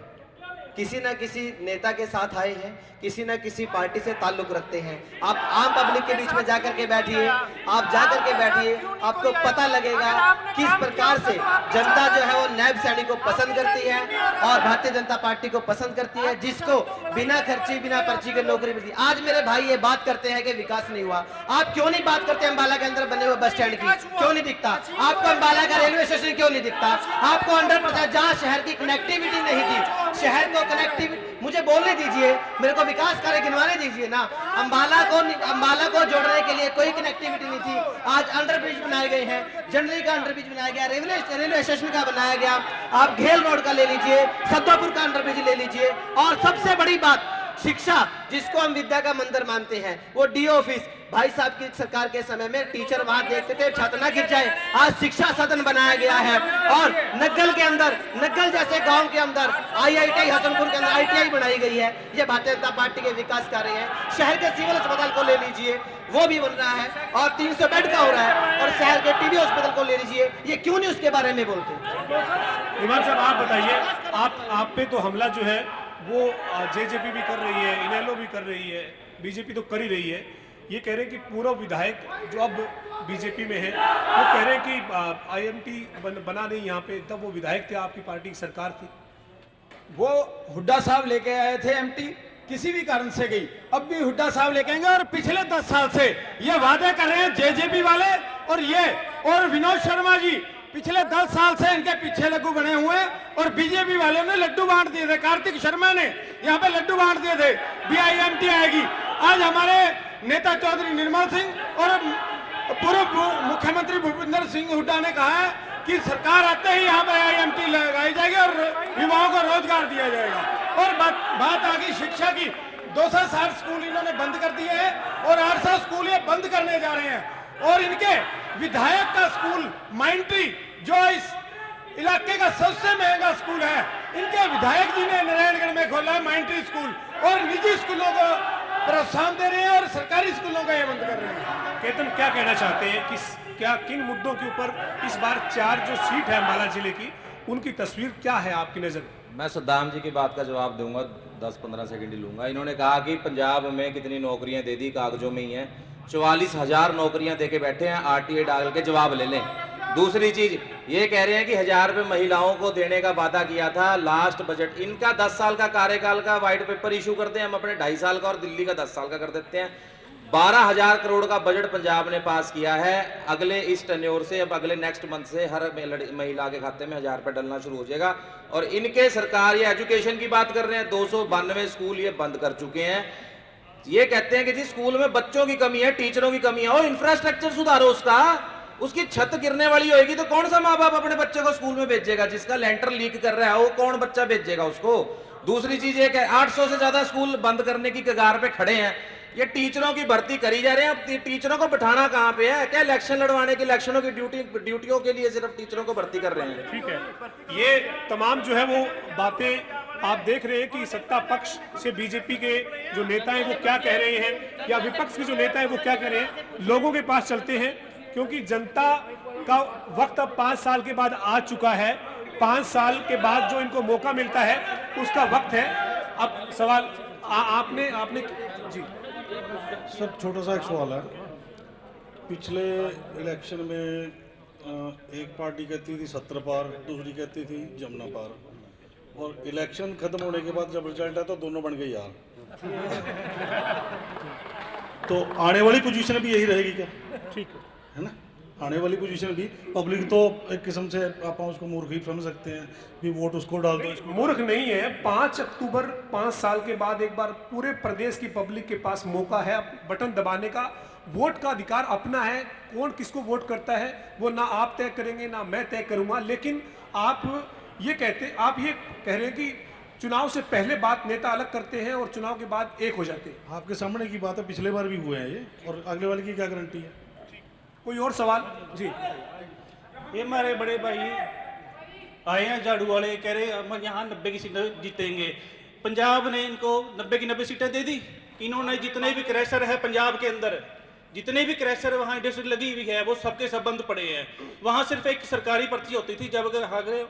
किसी न किसी नेता के साथ आए हैं, किसी न किसी पार्टी से ताल्लुक रखते हैं। आप आम पब्लिक के बीच में जाकर के बैठिए, आप जाकर के बैठिए, आपको पता लगेगा किस प्रकार से जनता जो है वो नायब सैनी को पसंद करती है और भारतीय जनता पार्टी को पसंद करती है, जिसको बिना खर्ची बिना पर्ची के नौकरी मिलती। आज मेरे भाई ये बात करते हैं कि विकास नहीं हुआ, आप क्यों नहीं बात करते अंबाला के अंदर बने हुए बस स्टैंड की? क्यों नहीं दिखता आपको? अंबाला का रेलवे स्टेशन क्यों नहीं दिखता आपको? 100% जहाँ शहर की कनेक्टिविटी नहीं थी, शहर को मुझे बोलने दीजिए, मेरे को विकास कार्य गिनवाने दीजिए ना। अंबाला को जोड़ने के लिए कोई कनेक्टिविटी नहीं थी। आज अंडरब्रिज बनाए गए हैं, जनरली का अंडरब्रिज बनाया गया, रेलवे स्टेशन का बनाया गया, आप घेल रोड का ले लीजिए, सद्दापुर का अंडरब्रिज ले लीजिए, और सबसे बड़ी बात शिक्षा, जिसको हम विद्या का मंदिर मानते हैं, वो डीओ ऑफिस, भाई साहब की सरकार के समय में टीचर वहां देखते थे छत ना गिर जाए, आज शिक्षा सदन बनाया गया है। और नग्गल के अंदर, नग्गल जैसे गांव के अंदर IIT हसनपुर के अंदर ITI बनाई गई है। ये भारतीय जनता पार्टी के विकास कार्य हैं। शहर के सिविल अस्पताल को ले लीजिए, वो भी बन रहा है और 300 बेड का हो रहा है, और शहर के टीबी हॉस्पिटल को ले लीजिए, ये क्यों नहीं उसके बारे में बोलते? इमाम साहब आप बताइए, आप पे तो हमला जो है वो जेजेपी भी कर रही है, इनेलो भी कर रही है, बीजेपी तो कर ही रही है। ये कह रहे हैं कि पूरा विधायक जो अब बीजेपी में है वो कह रहे हैं कि IMT बना नहीं यहाँ पे, तब वो विधायक थे, आपकी पार्टी की सरकार थी। वो हुड्डा साहब लेके आए थे MT, किसी भी कारण से गई, अब भी हुड्डा साहब लेके आएंगे। और पिछले 10 साल से ये वादे कर रहे हैं जेजेपी वाले और विनोद शर्मा जी पिछले 10 साल से इनके पीछे लड्डू बने हुए हैं, और बीजेपी वालों ने लड्डू बांट दिए थे। कार्तिक शर्मा ने यहाँ पे लड्डू बांट दिए थे, BIMT आएगी। आज हमारे नेता चौधरी निर्मल सिंह और पूर्व मुख्यमंत्री भूपेंद्र सिंह हुड्डा ने कहा है कि सरकार आते ही यहाँ पे IMT लगाई जाएगी और युवाओं को रोजगार दिया जाएगा। और बात आ गई शिक्षा की, 260 स्कूल इन्होंने बंद कर दिए हैं और 800 स्कूल ये बंद करने जा रहे हैं। और इनके विधायक का स्कूल माइंट्री, जो इस इलाके का सबसे महंगा स्कूल है, इनके विधायक जी ने नारायणगढ़ में खोला है माइंट्री स्कूल, और निजी स्कूलों को प्रोत्साहन दे रहे हैं और सरकारी स्कूलों का ये बंद कर रहे हैं। केतन क्या कहना चाहते हैं कि क्या किन मुद्दों के ऊपर इस बार 4 जो सीट है अम्बाला जिले की, उनकी तस्वीर क्या है आपकी नजर में? मैं सद्दाम जी की बात का जवाब दूंगा, 10-15 सेकंड ही लूंगा। इन्होंने कहा कि पंजाब में कितनी नौकरियां दे दी, कागजों में ही हैं, 44,000 नौकरियां देके बैठे हैं, RTA डाल के जवाब ले लें। दूसरी चीज ये कह रहे हैं कि 1000 रुपये महिलाओं को देने का वादा किया था लास्ट बजट। इनका 10 साल का कार्यकाल का व्हाइट पेपर इशू करते हैं, हम अपने 2.5 साल का, और दिल्ली का 10 साल का कर देते हैं। 12,000 करोड़ का बजट पंजाब ने पास किया है। अगले इस टेन्योर से, अब अगले नेक्स्ट मंथ से हर महिला के खाते में 1000 रुपये डलना शुरू हो जाएगा। और इनके सरकार ये एजुकेशन की बात कर रहे हैं, 292 स्कूल ये बंद कर चुके हैं। ये कहते हैं कि जी स्कूल में बच्चों की कमी है, टीचरों की कमी है, और इंफ्रास्ट्रक्चर सुधारो उसकी छत गिरने वाली होगी तो कौन सा माँ बाप अपने बच्चे को स्कूल में भेजेगा? जिसका लेंटर लीक कर रहा है वो कौन बच्चा भेजेगा उसको? दूसरी चीज ये कि 800 से ज्यादा स्कूल बंद करने की कगार पे खड़े हैं। ये टीचरों की भर्ती करी जा रहे हैं, अब टीचरों को बिठाना कहाँ पे है? क्या इलेक्शन लड़वाने की, इलेक्शनों की ड्यूटियों के लिए सिर्फ टीचरों को भर्ती कर रहे हैं? ठीक है, ये तमाम जो है वो बातें आप देख रहे हैं कि सत्ता पक्ष से बीजेपी के जो नेता हैं वो क्या कह रहे हैं, या विपक्ष के जो नेता हैं वो क्या कह रहे हैं। लोगों के पास चलते हैं, क्योंकि जनता का वक्त अब 5 साल के बाद आ चुका है। 5 साल के बाद जो इनको मौका मिलता है उसका वक्त है। अब सवाल आपने जी सर, छोटा सा एक सवाल है। पिछले इलेक्शन में एक पार्टी कहती थी 70 पार, दूसरी कहती थी जमुना पार, और इलेक्शन खत्म होने के बाद जब रिजल्ट है तो दोनों बन गए यार। तो आने वाली पोजीशन भी यही रहेगी क्या? ठीक है ना, आने वाली पोजीशन भी पब्लिक तो एक किस्म से आप उसको मूर्ख ही समझ सकते हैं भी वोट उसको डाल दो। मूर्ख नहीं है। 5 अक्टूबर 5 साल के बाद एक बार पूरे प्रदेश की पब्लिक के पास मौका है बटन दबाने का। वोट का अधिकार अपना है, कौन किसको वोट करता है वो ना आप तय करेंगे ना मैं तय करूंगा। लेकिन आप ये कह रहे हैं कि चुनाव से पहले बात नेता अलग करते हैं और चुनाव के बाद एक हो जाते हैं। आपके सामने की बात है, पिछले बार भी हुए हैं ये, और अगले वाले की क्या गारंटी है? कोई और सवाल? जी, ये हमारे बड़े भाई आए हैं झाड़ू वाले, कह रहे हम यहाँ 90 की सीटें जीतेंगे। पंजाब ने इनको 90 की 90 सीटें दे दी। इन्होंने जितने भी क्रैशर है पंजाब के अंदर, जितने भी क्रैशर वहाँ इंडस्ट्री लगी हुई है वो सबके सब बंद पड़े हैं। वहाँ सिर्फ एक सरकारी पर्ची होती थी, जब अगर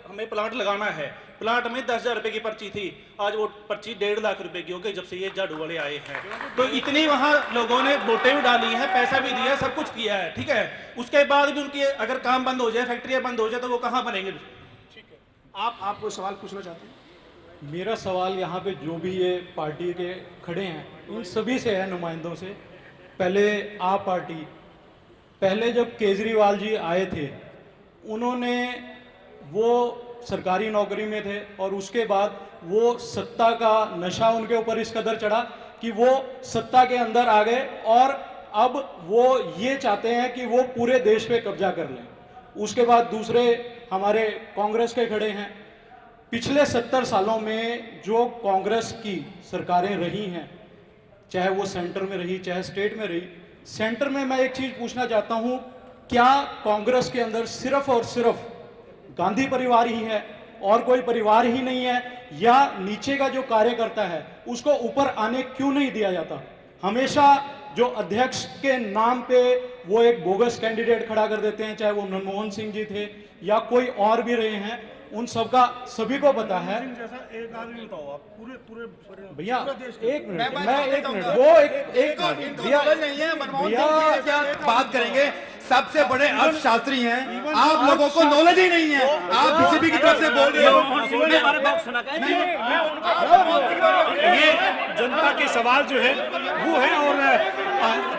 हमें प्लांट लगाना है, प्लांट में 10,000 रुपये की पर्ची थी, आज वो पर्ची 1.5 लाख रुपए की हो गई जब से ये झाड़ू वाले आए हैं। तो इतनी वहाँ लोगों ने वोटें भी डाली हैं, पैसा भी दिया, सब कुछ किया है, ठीक है। उसके बाद भी उनकी अगर काम बंद हो जाए, फैक्ट्रियाँ बंद हो जाए, तो वो कहाँ बनेंगे? ठीक है, आप कोई सवाल पूछना चाहते हैं? मेरा सवाल यहाँ पे जो भी ये पार्टी के खड़े हैं उन सभी से है, नुमाइंदों से। पहले आप पार्टी, पहले जब केजरीवाल जी आए थे उन्होंने वो सरकारी नौकरी में थे और उसके बाद वो सत्ता का नशा उनके ऊपर इस कदर चढ़ा कि वो सत्ता के अंदर आ गए और अब वो ये चाहते हैं कि वो पूरे देश पे कब्जा कर लें। उसके बाद दूसरे हमारे कांग्रेस के खड़े हैं। पिछले 70 सालों में जो कांग्रेस की सरकारें रही हैं, चाहे वो सेंटर में रही चाहे स्टेट में रही, सेंटर में मैं एक चीज पूछना चाहता हूं, क्या कांग्रेस के अंदर सिर्फ और सिर्फ गांधी परिवार ही है और कोई परिवार ही नहीं है, या नीचे का जो कार्यकर्ता है उसको ऊपर आने क्यों नहीं दिया जाता? हमेशा जो अध्यक्ष के नाम पे वो एक बोगस कैंडिडेट खड़ा कर देते हैं, चाहे वो मनमोहन सिंह जी थे या कोई और भी रहे हैं, उन सबका सभी को पता है। जैसा एक आदमी बताओ आप पूरे भैया एक मिनट, मैं एक मिनट, वो एक भैया नहीं है, मनमोहन सिंह जी क्या बात करेंगे, सबसे बड़े अर्थशास्त्री हैं, आप लोगों को नॉलेज ही नहीं है, आप बीजेपी की तरफ से बोल रहे हो। ये जनता के सवाल जो है वो है, और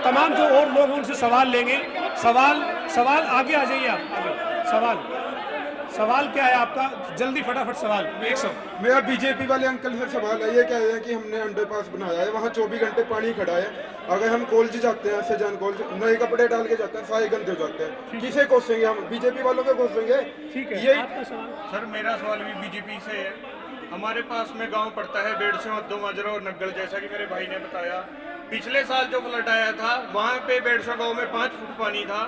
तमाम जो और लोग हैं उनसे सवाल लेंगे। सवाल आगे आ जाइए आप, आगे सवाल क्या है आपका? जल्दी फटाफट सवाल। 100 मेरा बीजेपी वाले अंकल से सवाल है, ये कह रहे हैं कि हमने अंडरपास बनाया है, वहाँ 24 घंटे पानी खड़ा है, अगर हम कॉलेज जाते हैं, सेजान कॉलेज, नए कपड़े डाल के जाते हैं, सारे गंदे हो जाते हैं, किसे कोसेंगे हम? बीजेपी वालों को कोसेंगे? ठीक है, ये सर मेरा सवाल भी बीजेपी से है। हमारे पास में गांव पड़ता है बेड़से, अद्दो माजरा और नग्गल, जैसा कि मेरे भाई ने बताया। पिछले साल जो फ्लड आया था वहाँ पे बेड़सा गाँव में 5 फुट पानी था,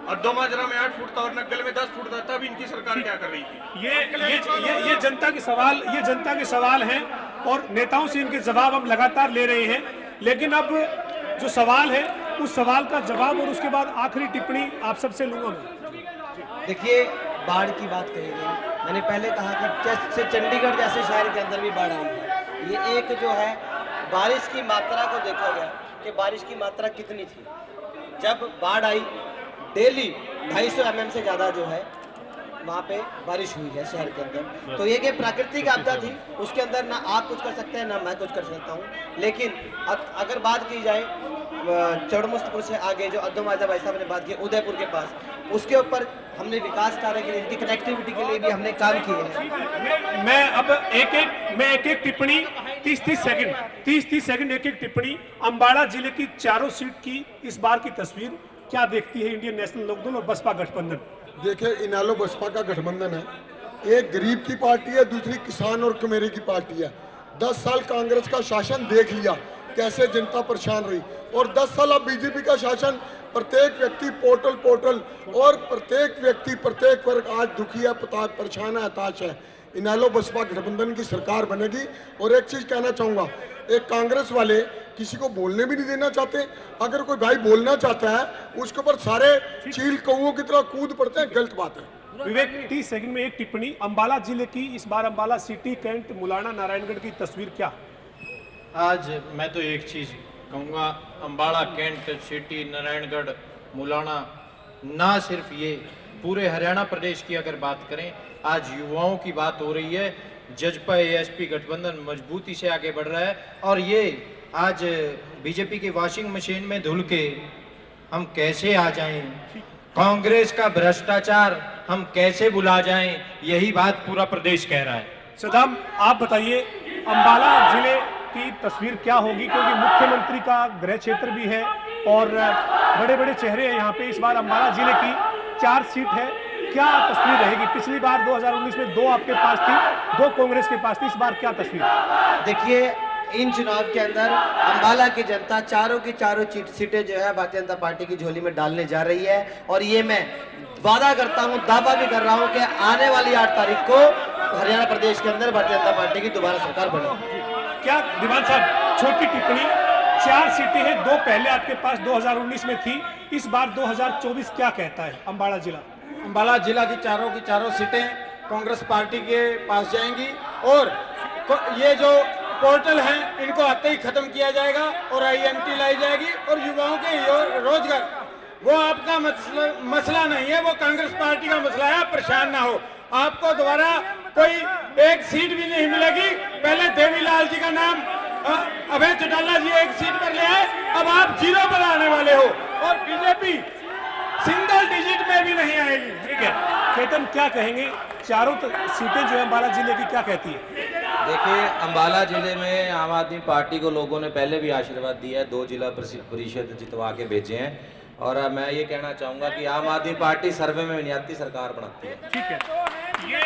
अद्दो माजरा में 8 फुट था और नग्गल में 10 फुट था। तब इनकी सरकार क्या कर रही थी? ये जनता के सवाल हैं और नेताओं से इनके जवाब हम लगातार ले रहे हैं, लेकिन अब जो सवाल है उस सवाल का जवाब और उसके बाद आखिरी टिप्पणी आप सबसे लूंगा मैं। देखिए, बाढ़ की बात कही गई, मैंने पहले कहा कि जैसे चंडीगढ़ जैसे शहर के अंदर भी बाढ़ आई है। ये एक जो है बारिश की मात्रा को देखा गया कि बारिश की मात्रा कितनी थी। जब बाढ़ आई, डेली 250 mm से ज़्यादा जो है वहाँ पे बारिश हुई है शहर के अंदर। तो ये कि प्राकृतिक आपदा थी, उसके अंदर ना आप कुछ कर सकते हैं ना मैं कुछ कर सकता हूँ। लेकिन अगर बात की जाए चौड़मुस्तपुर से आगे जो अद्दो माजरा भाई साहब ने बात की उदयपुर के पास, उसके ऊपर हमने विकास कार्य के लिए, इनकी कनेक्टिविटी के लिए भी हमने काम किए हैं। मैं अब एक एक टिप्पणी 30 सेकंड एक एक टिप्पणी। अम्बाला जिले की चारों सीट की इस बार की तस्वीर क्या देखती है इंडियन नेशनल लोकदल और बसपा गठबंधन? देखिए, इनालो बसपा का गठबंधन है, एक गरीब की पार्टी है, दूसरी किसान और कमेरे की पार्टी है। 10 साल कांग्रेस का शासन देख लिया कैसे जनता परेशान रही, और 10 साल अब बीजेपी का शासन, प्रत्येक व्यक्ति पोर्टल और प्रत्येक वर्ग आज दुखी है, परेशान है, हताश है। इनालो बसपा गठबंधन की सरकार बनेगी। और एक चीज कहना चाहूंगा, एक कांग्रेस वाले किसी को बोलने भी नहीं देना चाहते। अगर कोई भाई बोलना चाहता है उसके ऊपर सारे चील कौओं की तरह कूद पड़ते हैं, गलत बात है। विवेक, 30 सेकंड में एक टिप्पणी। अम्बाला जिले की इस बार अम्बाला सिटी, कैंट, मुलाना, नारायणगढ़ की तस्वीर क्या? आज मैं तो एक चीज कहूँगा, अम्बाड़ा, कैंट, सिटी, नारायणगढ़, मुलाना, ना सिर्फ ये पूरे हरियाणा प्रदेश की अगर बात करें, आज युवाओं की बात हो रही है। जजपा एएसपी गठबंधन मजबूती से आगे बढ़ रहा है और ये आज बीजेपी की वॉशिंग मशीन में धुल के हम कैसे आ जाएं, कांग्रेस का भ्रष्टाचार हम कैसे भुला जाएं, यही बात पूरा प्रदेश कह रहा है। सदाम, आप बताइए अम्बाला जिले की तस्वीर क्या होगी, क्योंकि मुख्यमंत्री का गृह क्षेत्र भी है और बड़े बड़े चेहरे हैं यहाँ पे। इस बार अम्बाला जिले की 4 सीट है, क्या तस्वीर रहेगी? पिछली बार 2019 में 2 आपके पास थी, 2 कांग्रेस के पास थी, इस बार क्या तस्वीर? देखिए, इन चुनाव के अंदर अम्बाला की जनता चारों की चारों सीटें जो है भारतीय जनता पार्टी की झोली में डालने जा रही है। और ये मैं वादा करता हूं, दावा भी कर रहा हूं कि आने वाली 8 तारीख को हरियाणा प्रदेश के अंदर भारतीय जनता पार्टी की दोबारा सरकार बनेगी। क्या दीवान साहब, छोटी टिप्पणी, 4 सीटें हैं, 2 पहले आपके पास 2019 में थी, इस बार 2024 क्या कहता है अम्बाला जिला? अम्बाला जिला की चारों सीटें कांग्रेस पार्टी के पास जाएंगी और ये जो पोर्टल हैं इनको आते ही खत्म किया जाएगा और IMT लाई जाएगी और युवाओं के रोजगार, वो आपका मसला नहीं है, वो कांग्रेस पार्टी का मसला है। आप परेशान ना हो, आपको दोबारा कोई एक सीट भी नहीं मिलेगी। पहले देवीलाल जी का नाम अभय चौटाला जी 1 सीट पर ले आए, अब आप 0 पर आने वाले हो और बीजेपी सिंगल डिजिट में भी नहीं आएगी। ठीक है, चेतन क्या कहेंगे? चारों सीटें जो है अम्बाला जिले की क्या कहती है? देखिए, अम्बाला जिले में आम आदमी पार्टी को लोगों ने पहले भी आशीर्वाद दिया है, 2 जिला परिषद जितवा के भेजे हैं, और मैं ये कहना चाहूँगा कि आम आदमी पार्टी सर्वे में नहीं आती, सरकार बनाती है। ठीक है, ये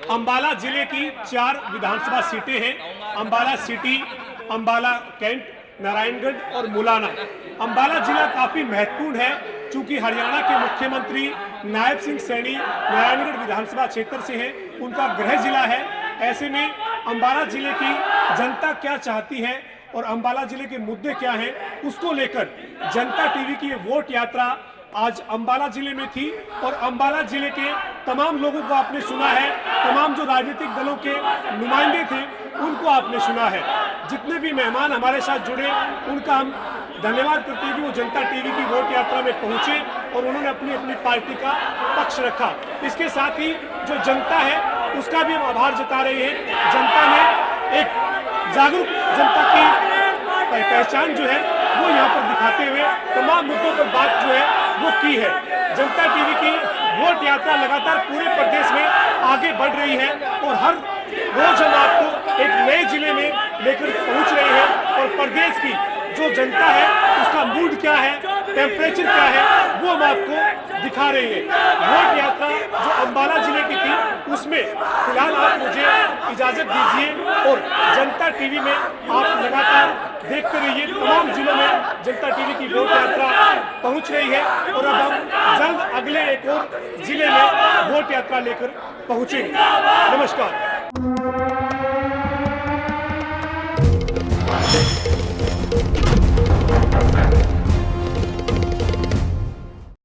अम्बाला जिले की 4 विधानसभा सीटें हैं। अम्बाला सिटी, अम्बाला कैंट, नारायणगढ़ और मुलाना। अम्बाला जिला काफी महत्वपूर्ण है क्योंकि हरियाणा के मुख्यमंत्री नायब सिंह सैनी नारायणगढ़ विधानसभा क्षेत्र से हैं, उनका गृह जिला है। ऐसे में अम्बाला जिले की जनता क्या चाहती है और अम्बाला जिले के मुद्दे क्या हैं, उसको लेकर जनता टीवी की ये वोट यात्रा आज अम्बाला जिले में थी। और अम्बाला जिले के तमाम लोगों को आपने सुना है, तमाम जो राजनीतिक दलों के नुमाइंदे थे उनको आपने सुना है। जितने भी मेहमान हमारे साथ जुड़े उनका हम धन्यवाद करते हैं कि वो जनता टीवी की वोट यात्रा में पहुंचे और उन्होंने अपनी अपनी पार्टी का पक्ष रखा। इसके साथ ही जो जनता है उसका भी हम आभार जता रहे हैं। जनता ने एक जागरूक जनता की पहचान जो है वो यहाँ पर दिखाते हुए तमाम मुद्दों पर बात जो है वो की है। जनता टीवी की वोट यात्रा लगातार पूरे प्रदेश में आगे बढ़ रही है और हर रोज हम आपको एक नए जिले में लेकर पहुंच रहे हैं और प्रदेश की जो जनता है उसका मूड क्या है, टेम्परेचर क्या है, वो हम आपको दिखा रहे हैं। वोट यात्रा जो अम्बाला जिले की थी उसमें फिलहाल आप मुझे इजाजत दीजिए और जनता टीवी में आप लगातार देखते रहिए। तमाम जिलों में जनता टीवी की वोट यात्रा पहुंच रही है और अब हम जल्द अगले एक और जिले में वोट यात्रा लेकर पहुंचेंगे। नमस्कार।